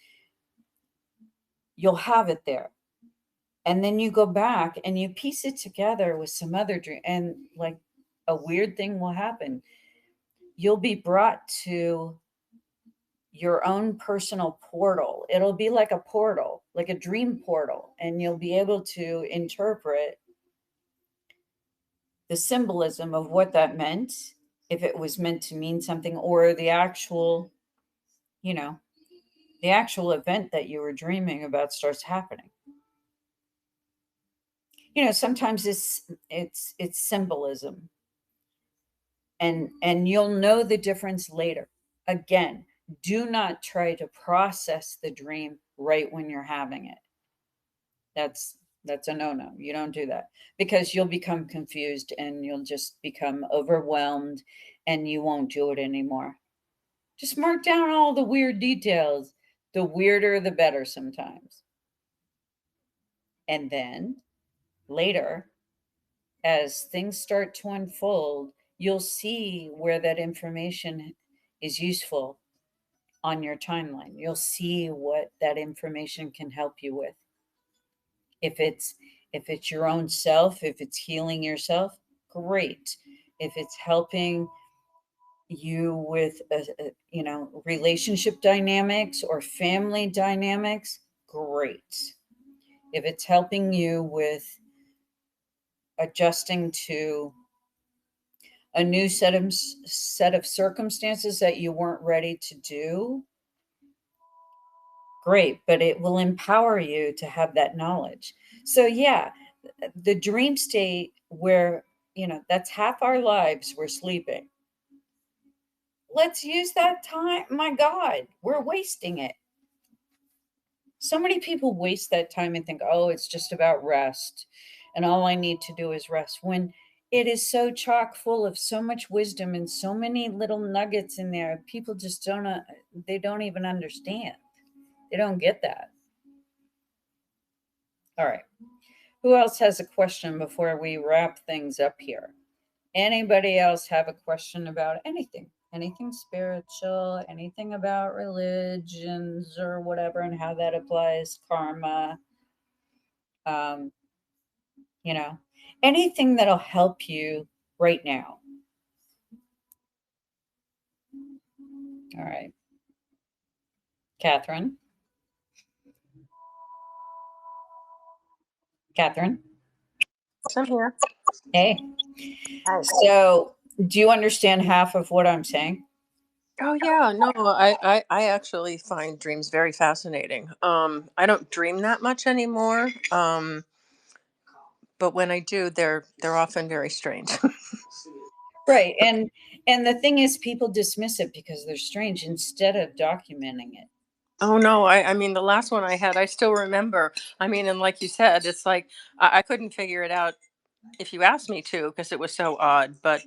You'll have it there. And then you go back and you piece it together with some other dream, and like a weird thing will happen. You'll be brought to your own personal portal. It'll be like a portal, like a dream portal, and you'll be able to interpret the symbolism of what that meant, if it was meant to mean something, or the actual, you know, the actual event that you were dreaming about starts happening. Sometimes it's symbolism, and you'll know the difference later. Again, do not try to process the dream right when you're having it. That's a no-no. You don't do that, because you'll become confused and you'll just become overwhelmed and you won't do it anymore. Just mark down all the weird details. The weirder, the better sometimes. And then later, as things start to unfold, you'll see where that information is useful on your timeline. You'll see what that information can help you with. If it's your own self, if it's healing yourself, great. If it's helping you with relationship dynamics or family dynamics, great. If it's helping you with adjusting to a new set of circumstances that you weren't ready to do, great. But it will empower you to have that knowledge. So yeah, the dream state where that's half our lives we're sleeping. Let's use that time. My God, we're wasting it. So many people waste that time and think, oh, it's just about rest. And all I need to do is rest. When it is so chock full of so much wisdom and so many little nuggets in there, people just they don't even understand. They don't get that. All right. Who else has a question before we wrap things up here? Anybody else have a question about anything? Anything spiritual, anything about religions or whatever, and how that applies, karma, um, you know, anything that'll help you right now. All right. Catherine. Catherine. I'm here. Hey. Hi. So, do you understand half of what I'm saying? Oh yeah, no, I actually find dreams very fascinating. I don't dream that much anymore. But when I do, they're often very strange. Right. And the thing is, people dismiss it because they're strange instead of documenting it. Oh no, I mean the last one I had, I still remember. I mean, and like you said, it's like I couldn't figure it out if you asked me to because it was so odd. But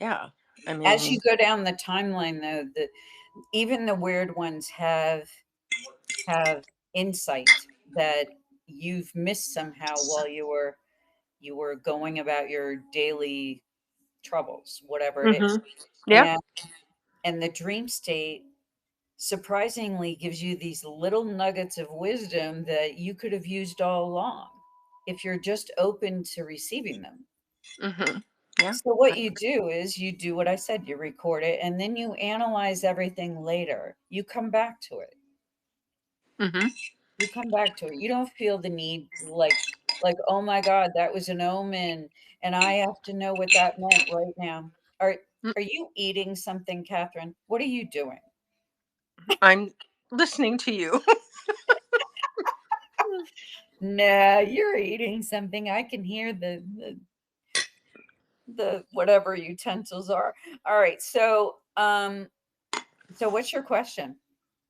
yeah, I As you mean, go down the timeline, though, even the weird ones have insight that you've missed somehow while you were going about your daily troubles, whatever it is. yeah, And the dream state surprisingly gives you these little nuggets of wisdom that you could have used all along if you're just open to receiving them. hmm yeah, So what you do is you do what I said, you record it, and then you analyze everything later. You come back to it. hmm You come back to it. You don't feel the need like, oh my God, that was an omen, and I have to know what that meant right now. Are Mm, are you eating something, Catherine? What are you doing? I'm listening to you. Nah, you're eating something. I can hear the whatever utensils are. All right. So what's your question?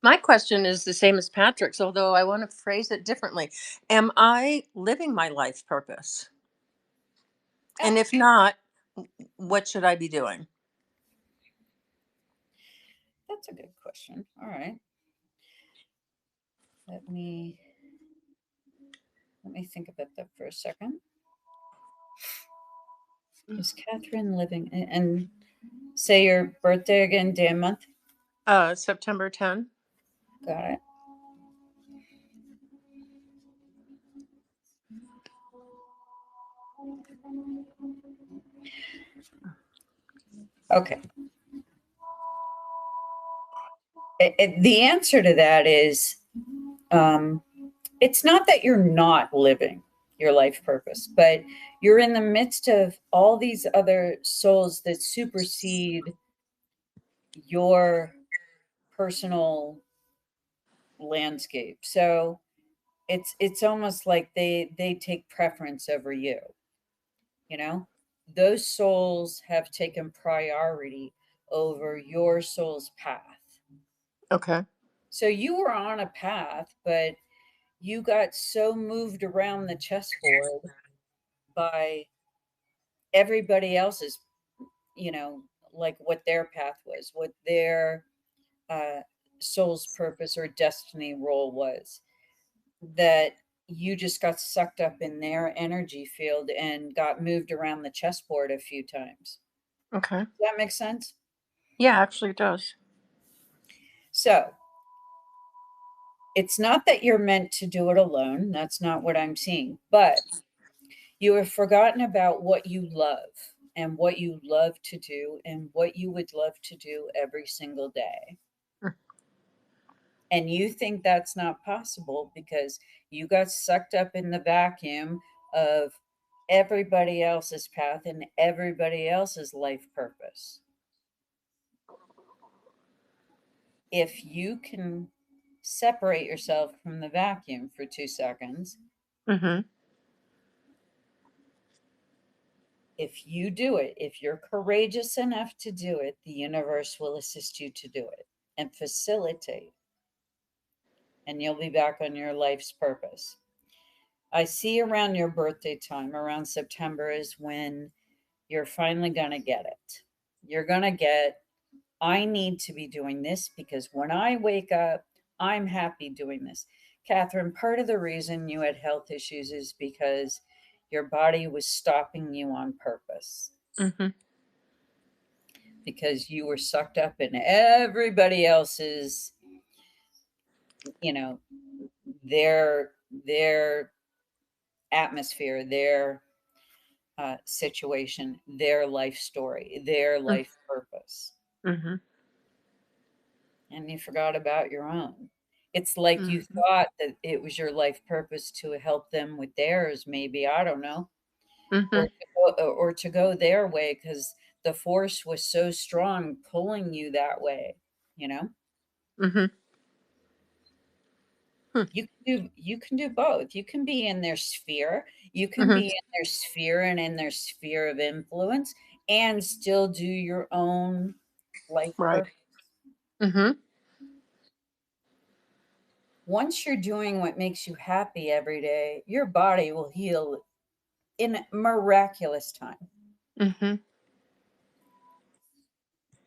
My question is the same as Patrick's, although I want to phrase it differently. Am I living my life purpose? Oh, And if not, what should I be doing? that's a good question. All right. Let me let me think about that for a second. Is Catherine living and Say your birthday again, day and month. September 10. Got it. Okay. The answer to that is it's not that you're not living your life purpose, but you're in the midst of all these other souls that supersede your personal landscape. So it's almost like they take preference over you, you know? Those souls have taken priority over your soul's path. Okay. So you were on a path, but you got so moved around the chessboard by everybody else's, like what their path was, what their uh, soul's purpose or destiny role was, that you just got sucked up in their energy field and got moved around the chessboard a few times. Okay. Does that make sense? Yeah, actually it does. So it's not that you're meant to do it alone. That's not what I'm seeing. But you have forgotten about what you love and what you love to do and what you would love to do every single day. Mm. And you think that's not possible because you got sucked up in the vacuum of everybody else's path and everybody else's life purpose. If you can separate yourself from the vacuum for 2 seconds, Mm-hmm. if you do it, if you're courageous enough to do it, the universe will assist you to do it and facilitate, and you'll be back on your life's purpose. I see around your birthday time, around September, is when you're finally going to get it. You're going to get, I need to be doing this because when I wake up, I'm happy doing this. Catherine, part of the reason you had health issues is because your body was stopping you on purpose, Mm-hmm. because you were sucked up in everybody else's, you know, their atmosphere, their situation, their life story, their life purpose, Mm-hmm. and you forgot about your own. It's like you Mm-hmm. thought that it was your life purpose to help them with theirs, maybe, I don't know, Mm-hmm. or to go their way because the force was so strong pulling you that way, you know? Mm-hmm. Hmm. You can do both. You can be in their sphere. You can Mm-hmm. be in their sphere and in their sphere of influence and still do your own life Right. purpose. Mm-hmm. Once you're doing what makes you happy every day, your body will heal in miraculous time. Mm-hmm.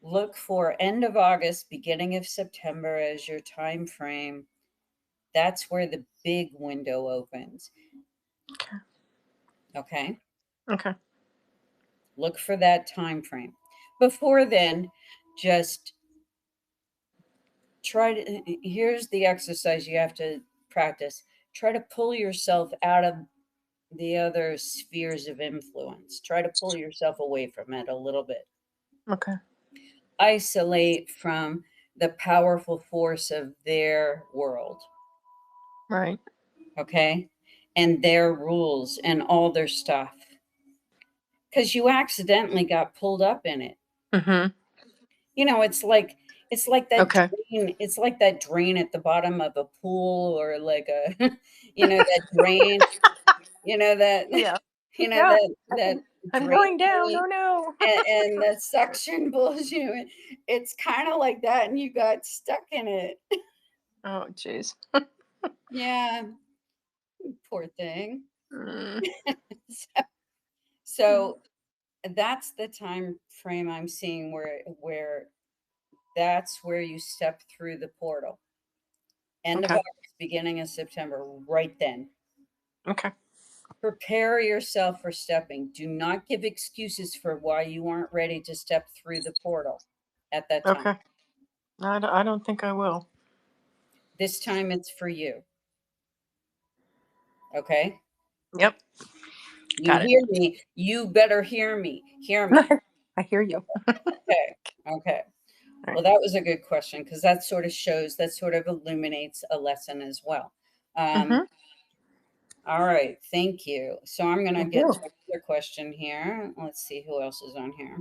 Look for end of August, beginning of September as your time frame. That's where the big window opens. Okay. Okay? Okay. Look for that time frame. Before then, just try to, here's the exercise you have to practice. Try to pull yourself out of the other spheres of influence. Try to pull yourself away from it a little bit. Okay. Isolate from the powerful force of their world, Right. okay? And their rules and all their stuff. Because you accidentally got pulled up in it. Mm-hmm. It's like that Okay. drain. It's like that drain at the bottom of a pool, or like a, that drain. You know that, Yeah. you know Yeah. that that I'm drain going down. thing, Oh no. and the suction pulls you in. It's kind of like that, and you got stuck in it. Oh jeez. Yeah, poor thing. Mm. So, so that's the time frame I'm seeing where that's where you step through the portal. End of Okay. August, beginning of September, right then. Okay. Prepare yourself for stepping. Do not give excuses for why you aren't ready to step through the portal at that time. Okay. I don't think I will. This time it's for you. Okay? Yep. You Got it. hear me. You better hear me. Hear me. I hear you. Okay. Okay. All Well, right. that was a good question because that sort of shows, that sort of illuminates a lesson as well. Mm-hmm. All right. Thank you. So I'm going to Thank get you. to another question here. Let's see who else is on here.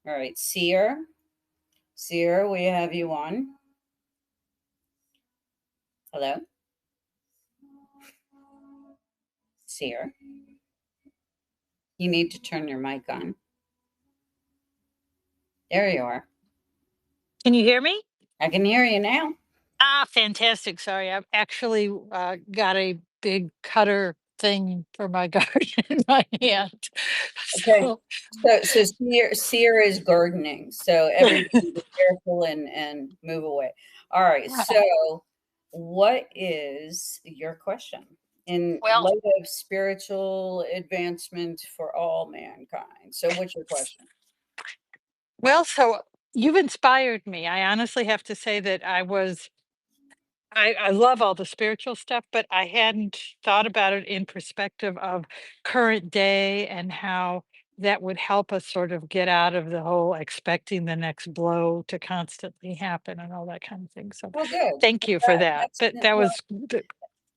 All right. Seer. Seer, we have you on. Hello? Seer. You need to turn your mic on. There you are. Can you hear me? I can hear you now. Ah, fantastic. Sorry, I've actually got a big cutter thing for my garden in my hand. Okay. So, So seer is gardening. So everybody be careful and move away. All right. So what is your question in well, light of spiritual advancement for all mankind? So what's your question? so you've inspired me. I honestly have to say that I love all the spiritual stuff, but I hadn't thought about it in perspective of current day and how that would help us sort of get out of the whole expecting the next blow to constantly happen and all that kind of thing. So Well, good. thank you for that. That's But that well, was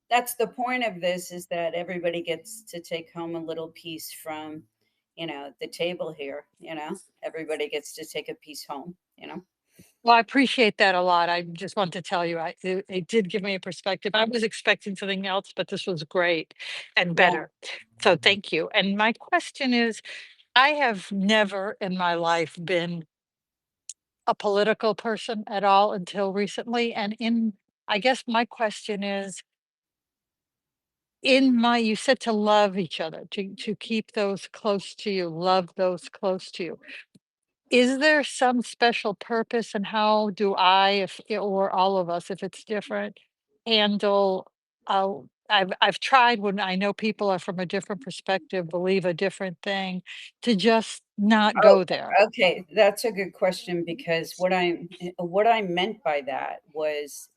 that's the point of this, is that everybody gets to take home a little piece from, the table here. Everybody gets to take a piece home. well, I appreciate that a lot. I just want to tell you, it did give me a perspective. I was expecting something else, but this was great and Yeah. better. So thank you. And my question is, I have never in my life been a political person at all until recently. And I guess my question is, you said to love each other, to keep those close to you, love those close to you. Is there some special purpose, and how do I, if or all of us, if it's different, handle? I've tried when I know people are from a different perspective, believe a different thing, to just not Oh, go there. okay. That's a good question, because what I meant by that was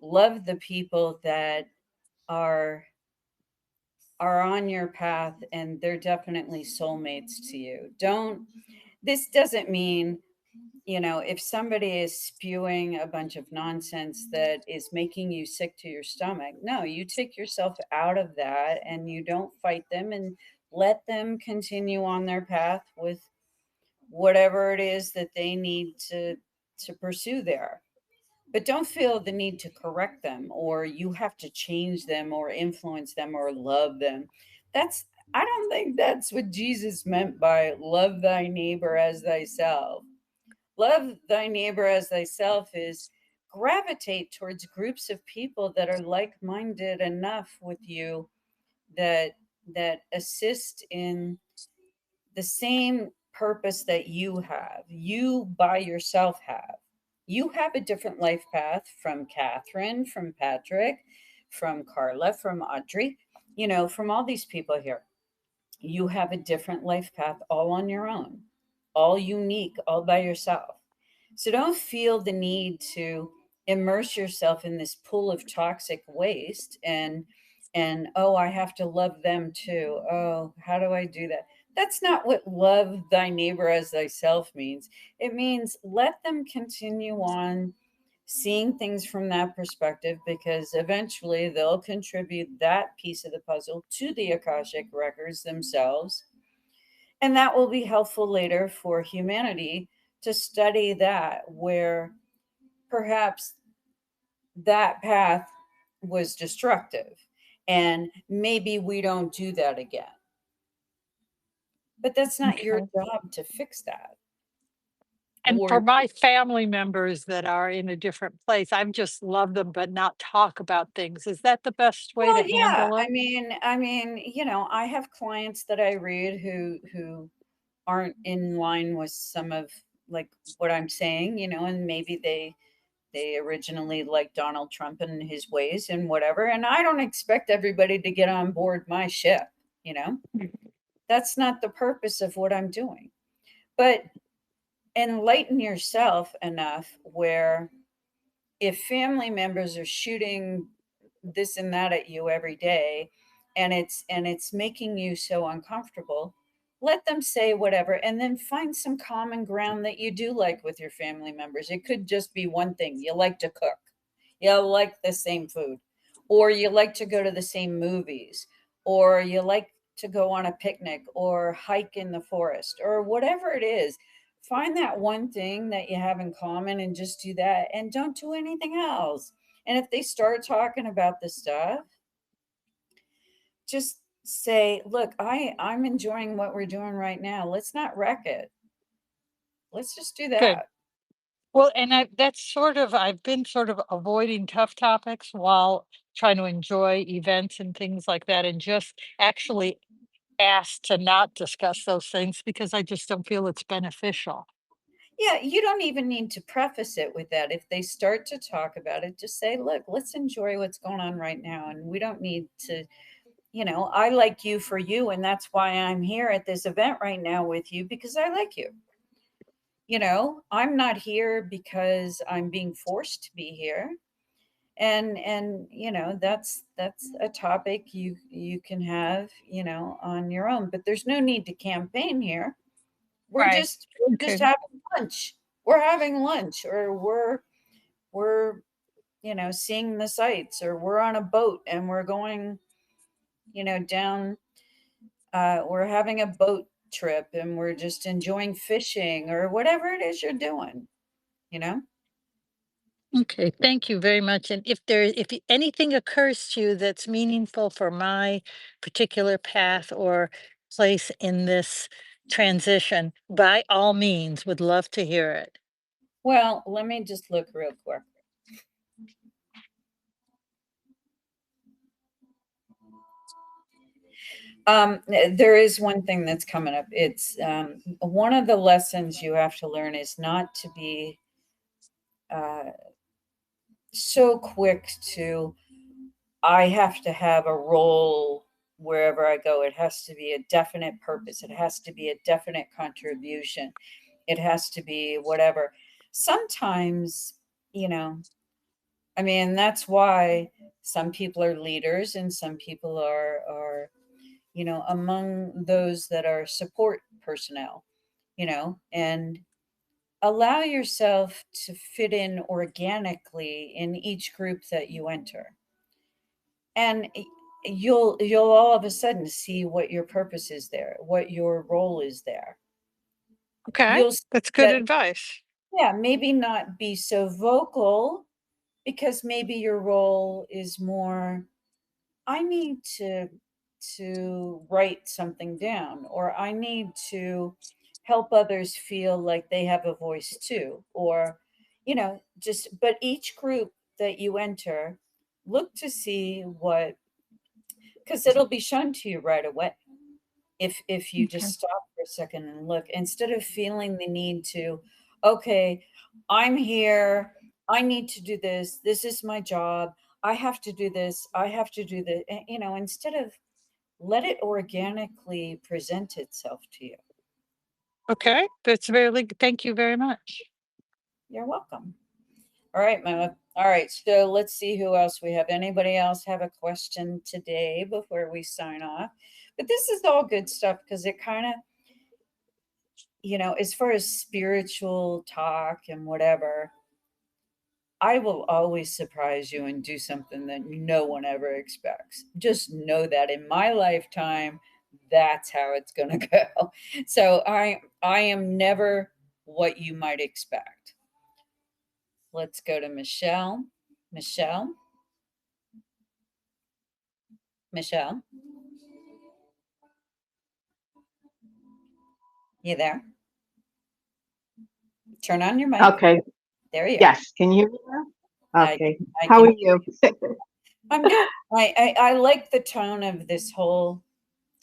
love the people that are are on your path, and they're definitely soulmates to you. Don't This doesn't mean, if somebody is spewing a bunch of nonsense that is making you sick to your stomach, no, you take yourself out of that and you don't fight them, and let them continue on their path with whatever it is that they need to pursue there. But don't feel the need to correct them, or you have to change them or influence them or love them. That's I don't think that's what Jesus meant by love thy neighbor as thyself. Love thy neighbor as thyself is gravitate towards groups of people that are like-minded enough with you, that assist in the same purpose that you by yourself have. You have a different life path from Catherine, from Patrick, from Carla, from Audrey, from all these people here. You have a different life path all on your own, all unique, all by yourself. So don't feel the need to immerse yourself in this pool of toxic waste, and oh, I have to love them too. Oh, how do I do that? That's not what love thy neighbor as thyself means. It means let them continue on seeing things from that perspective, because eventually they'll contribute that piece of the puzzle to the Akashic records themselves. And that will be helpful later for humanity to study that, where perhaps that path was destructive. And maybe we don't do that again. But that's not your Okay. job to fix that. And Or, for my family members that are in a different place, I've just loved them, but not talk about things. Is that the best way well, to yeah. handle it? I have clients that I read who aren't in line with some of, like, what I'm saying, and maybe They originally liked Donald Trump and his ways and whatever. And I don't expect everybody to get on board my ship, you know? That's not the purpose of what I'm doing. But enlighten yourself enough where if family members are shooting this and that at you every day and it's making you so uncomfortable, let them say whatever and then find some common ground that you do like with your family members. It could just be one thing. You like to cook. You like the same food, or you like to go to the same movies, or you like to go on a picnic or hike in the forest, or whatever it is. Find that one thing that you have in common and just do that and don't do anything else. And if they start talking about this stuff, just say, look, I'm enjoying what we're doing right now. Let's not wreck it. Let's just do Good. that. Well, and that's sort of, I've been sort of avoiding tough topics while trying to enjoy events and things like that, and just actually asked to not discuss those things because I just don't feel it's beneficial. Yeah, you don't even need to preface it with that. If they start to talk about it, just say, look, let's enjoy what's going on right now. And we don't need to, I like you for you. And that's why I'm here at this event right now with you because I like you. I'm not here because I'm being forced to be here. And that's a topic you can have, on your own, but there's no need to campaign here. We're Right. just Okay. having lunch. We're having lunch, or we're seeing the sights, or we're on a boat and we're going, down. We're having a boat trip and we're just enjoying fishing or whatever it is you're doing. You know. Okay, thank you very much. And anything occurs to you that's meaningful for my particular path or place in this transition, by all means, would love to hear it. Well, let me just look real quick. There is one thing that's coming up. It's one of the lessons you have to learn is not to be uh, so quick to, I have to have a role wherever I go. It has to be a definite purpose. It has to be a definite contribution. It has to be whatever. Sometimes, that's why some people are leaders and some people are among those that are support personnel, and allow yourself to fit in organically in each group that you enter. And you'll all of a sudden see what your purpose is there, what your role is there. Okay, You'll see that's good that, advice. yeah, maybe not be so vocal because maybe your role is more, I need to write something down, or I need to help others feel like they have a voice too, or just, but each group that you enter, look to see what, because it'll be shown to you right away if you just Okay. stop for a second and look, instead of feeling the need to, okay, I'm here, I need to do this, this is my job, I have to do this, I have to do the, instead of, let it organically present itself to you. Okay, that's really, thank you very much. You're welcome. All right, Mama. All right, so let's see who else we have. Anybody else have a question today before we sign off? But this is all good stuff because it kind of, as far as spiritual talk and whatever, I will always surprise you and do something that no one ever expects. Just know that in my lifetime, that's how it's going to go. So I am never what you might expect. Let's go to Michelle. Michelle. Michelle. You there? Turn on your mic. Okay. There you are. Yes. Can you hear me now? I- Okay. I How can are you? I'm good. I like the tone of this whole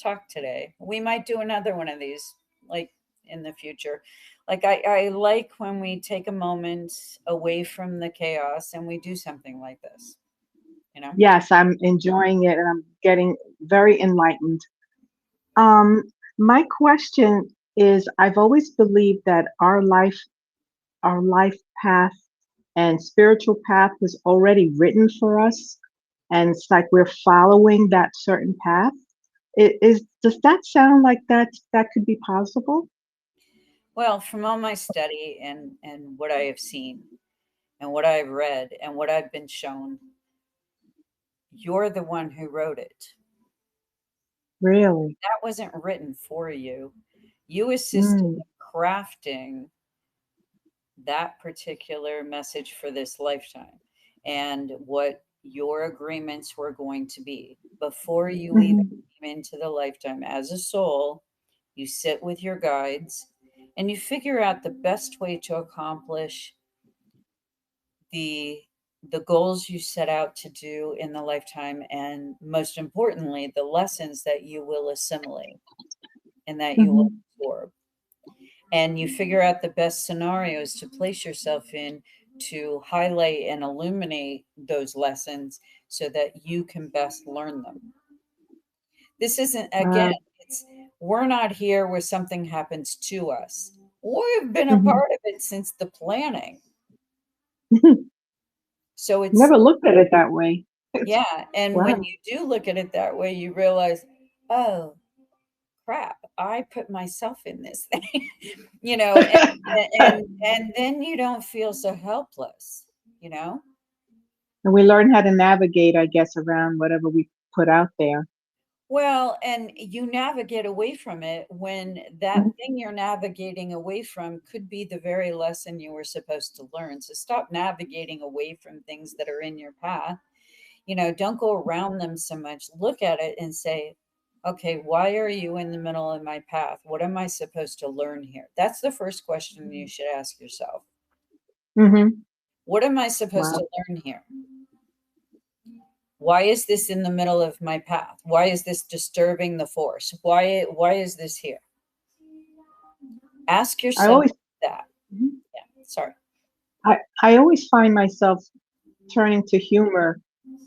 talk today. We might do another one of these, like in the future. Like I like when we take a moment away from the chaos and we do something like this, you know? Yes, I'm enjoying it and I'm getting very enlightened. Um, my question is, I've always believed that our life path and spiritual path was already written for us, and it's like we're following that certain path. Does that sound like that could be possible? Well, from all my study and what I have seen and what I've read and what I've been shown, you're the one who wrote it. Really? That wasn't written for you. You assisted Mm, in crafting that particular message for this lifetime and what your agreements were going to be. Before you even mhm. came into the lifetime as a soul, you sit with your guides and you figure out the best way to accomplish the the goals you set out to do in the lifetime, and most importantly the lessons that you will assimilate and that you will Mhm. absorb, and you figure out the best scenarios to place yourself in to highlight and illuminate those lessons so that you can best learn them. This isn't, again, Uh, it's, we're not here where something happens to us. We've been a mhm. part of it since the planning. So it's, Never looked at it that way. yeah, and when Wow. you do look at it that way, you realize, oh crap, I put myself in this thing, you know, and then you don't feel so helpless, you know? And we learn how to navigate, I guess, around whatever we put out there. Well, and you navigate away from it when that Mhm. thing you're navigating away from could be the very lesson you were supposed to learn. So stop navigating away from things that are in your path. You know, don't go around them so much. Look at it and say, okay, why are you in the middle of my path? What am I supposed to learn here? That's the first question you should ask yourself. Mhm. What am I supposed Wow. to learn here? Why is this in the middle of my path? Why is this disturbing the force? Why is this here? Ask I yourself always that. Mhm. Yeah, sorry. I always find myself turning to humor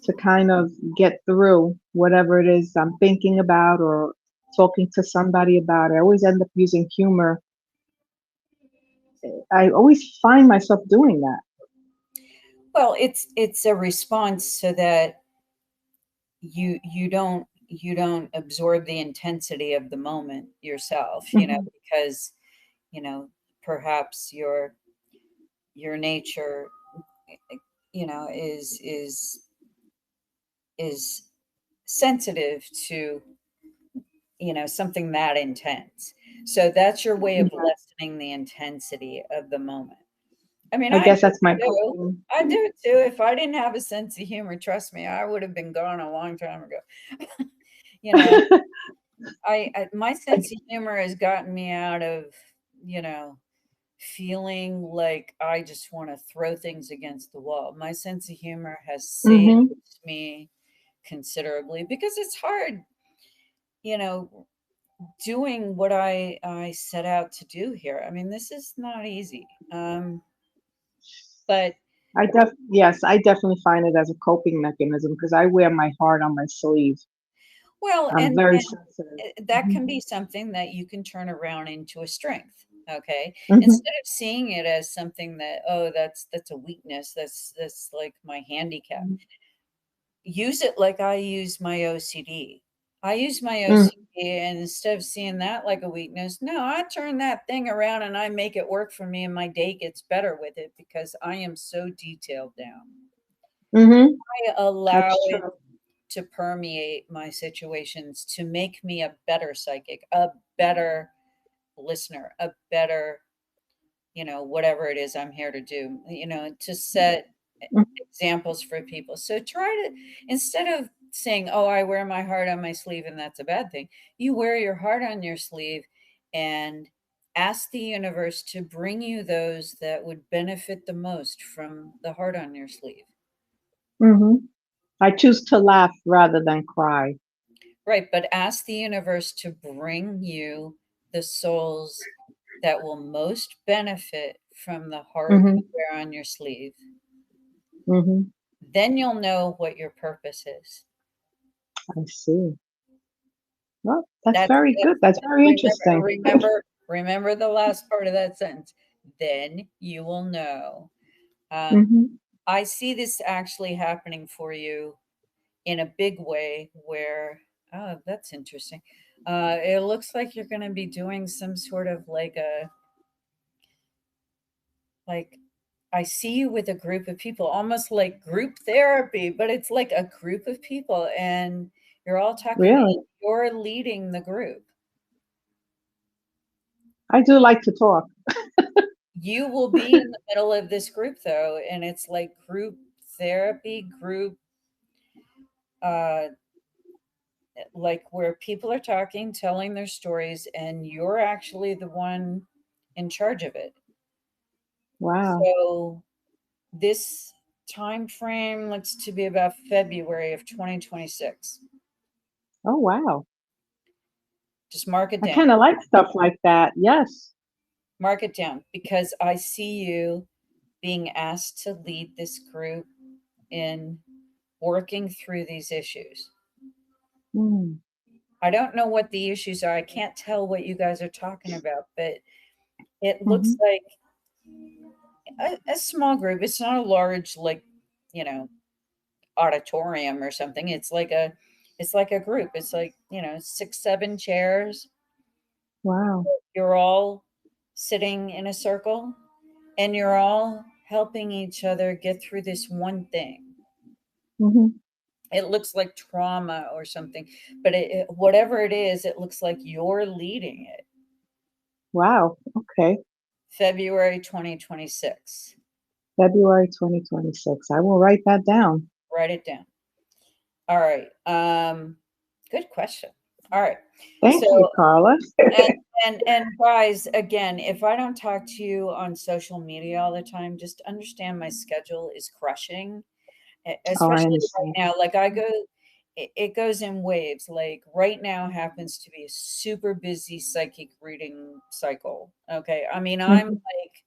to kind of get through whatever it is I'm thinking about or talking to somebody about. I always end up using humor. I always find myself doing that. Well, it's a response so that you don't absorb the intensity of the moment yourself, you know, Mhm. because, you know, perhaps your nature, you know, is sensitive to, you know, something that intense. So that's your way of Yeah, lessening the intensity of the moment. I mean, I I do guess that's my it too. coping. I do it too. If I didn't have a sense of humor, trust me, I would have been gone a long time ago. You know, I my sense of humor has gotten me out of, you know, feeling like I just want to throw things against the wall. My sense of humor has saved Mhm. me considerably because it's hard, you know, doing what I set out to do here. I mean, this is not easy. But Yes, I definitely find it as a coping mechanism because I wear my heart on my sleeve. well, I'm very sensitive. that Mhm. can be something that you can turn around into a strength. Okay, Mhm. instead of seeing it as something that, oh, that's a weakness, that's like my handicap. Use it like I use my OCD. I use my Mhm. OCD, and instead of seeing that like a weakness, no, I turn that thing around and I make it work for me, and my day gets better with it because I am so detailed down. Mhm. I allow That's it true. to permeate my situations to make me a better psychic, a better listener, a better, you know, whatever it is I'm here to do, you know, to set Mhm. examples for people. So try to, instead of saying, oh, I wear my heart on my sleeve and that's a bad thing, you wear your heart on your sleeve and ask the universe to bring you those that would benefit the most from the heart on your sleeve. Mhm. I choose to laugh rather than cry. Right. But ask the universe to bring you the souls that will most benefit from the heart Mm-hmm. you wear on your sleeve. Mm-hmm. Then you'll know what your purpose is. I see. Well, that's That's very good. That's very interesting. remember the last part of that sentence. Then you will know. Mm-hmm. I see this actually happening for you in a big way where, oh, that's interesting. It looks like you're going to be doing some sort of like I see you with a group of people, almost like group therapy, but it's like a group of people and you're all talking Really? and you're leading the group. I do like to talk. You will be in the middle of this group though, and it's like group therapy, group uh like where people are talking, telling their stories, and you're actually the one in charge of it. Wow. So this time frame looks to be about February of 2026. Oh, wow. Just mark it I down. kind of like stuff like that. Yes. Mark it down because I see you being asked to lead this group in working through these issues. Mm. I don't know what the issues are. I can't tell what you guys are talking about, but it Mm-hmm. looks like a small group. It's not a large, like, you know, auditorium or something. It's like a group. It's like, 6, 7 chairs. Wow. You're all sitting in a circle and you're all helping each other get through this one thing. Mm-hmm. It looks like trauma or something, but whatever it is, it looks like you're leading it. Wow. Okay. February 2026. February 2026. I will write that down. Write it down. All right. Good question. All right. Thank you, So, Carla. and guys, again, if I don't talk to you on social media all the time, just understand my schedule is crushing, Oh, I especially right understand. now. Like it goes in waves. Like right now happens to be a super busy psychic reading cycle. Okay. I mean, I'm Mhm. like,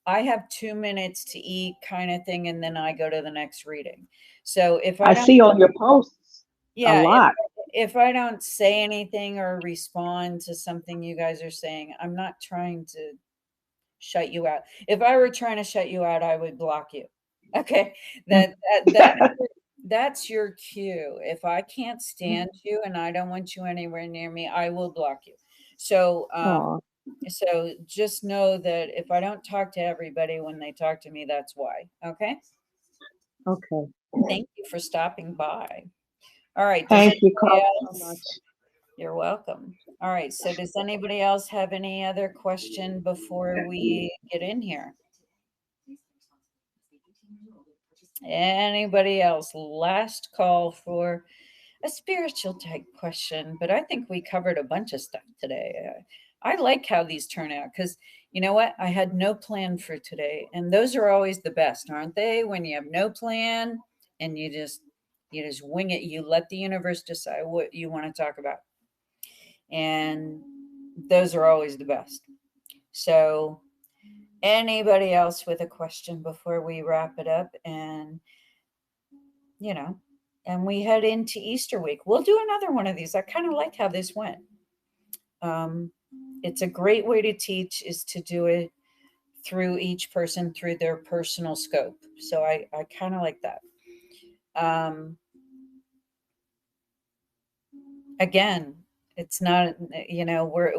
I have 2 minutes to eat kind of thing, and then I go to the next reading. So if I I don't, see all your posts a yeah, lot. if I don't say anything or respond to something you guys are saying, I'm not trying to shut you out. If I were trying to shut you out, I would block you. Okay. Mm. That's your cue. If I can't stand you and I don't want you anywhere near me, I will block you. So Oh, so just know that if I don't talk to everybody when they talk to me, that's why. Okay. okay. Thank you for stopping by. All right. Does Thank you, anybody Carla, so much. else? You're welcome. All right. So does anybody else have any other question before we get in here? Anybody else? Last call for a spiritual type question, but I think we covered a bunch of stuff today. I like how these turn out because you know what? I had no plan for today, and those are always the best, aren't they? When you have no plan and you just wing it. You let the universe decide what you want to talk about, and those are always the best. So, anybody else with a question before we wrap it up? And you know, and we head into Easter week. We'll do another one of these. I kind of like how this went. Um, it's a great way to teach is to do it through each person through their personal scope. So I kind of like that. Um, again, it's not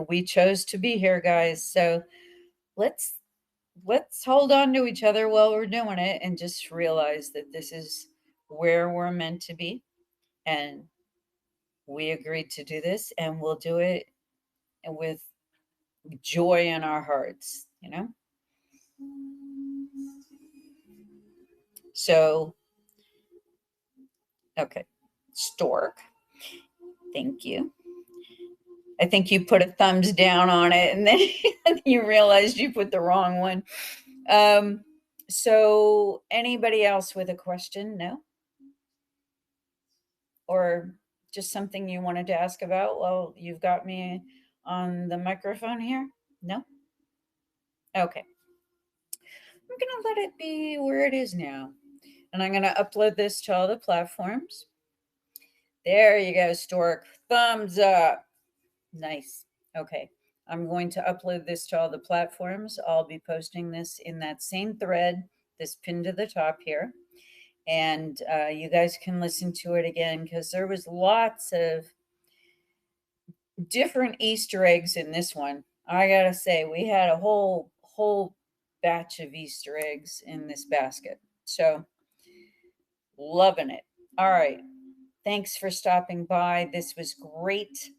we chose to be here, guys. So let's hold on to each other while we're doing it and just realize that this is where we're meant to be and we agreed to do this and we'll do it with joy in our hearts. So, okay. Stork, thank you. I think you put a thumbs down on it and then you realized you put the wrong one. So anybody else with a question? No? Or just something you wanted to ask about? Well, you've got me on the microphone here. No? Okay. I'm going to let it be where it is now. And I'm going to upload this to all the platforms. There you go, Stork. Thumbs up. Nice. Okay. I'm going to upload this to all the platforms. I'll be posting this in that same thread, this pinned to the top here. And you guys can listen to it again because there was lots of different Easter eggs in this one. I gotta say, we had a whole batch of Easter eggs in this basket. So loving it. All right. Thanks for stopping by. This was great.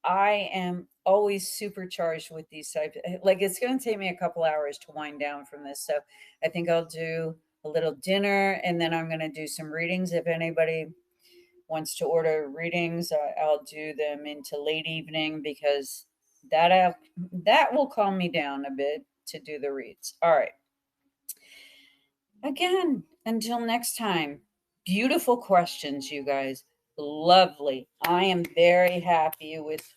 I am always supercharged with these types. Like it's going to take me a couple hours to wind down from this. So I think I'll do a little dinner and then I'm going to do some readings. If anybody wants to order readings, I'll do them into late evening because that will calm me down a bit to do the reads. All right. Again, until next time, beautiful questions, you guys. Lovely. I am very happy with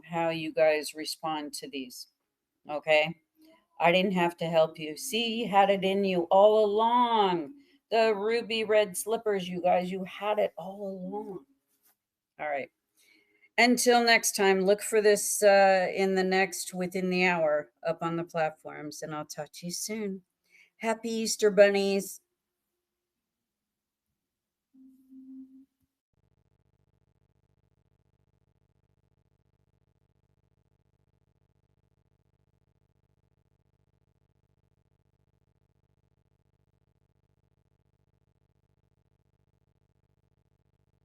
how you guys respond to these. Okay. I didn't have to help you. See, you had it in you all along. The ruby red slippers, you guys, you had it all along. All right. Until next time, look for this in the next within the hour up on the platforms, and I'll talk to you soon. Happy Easter bunnies.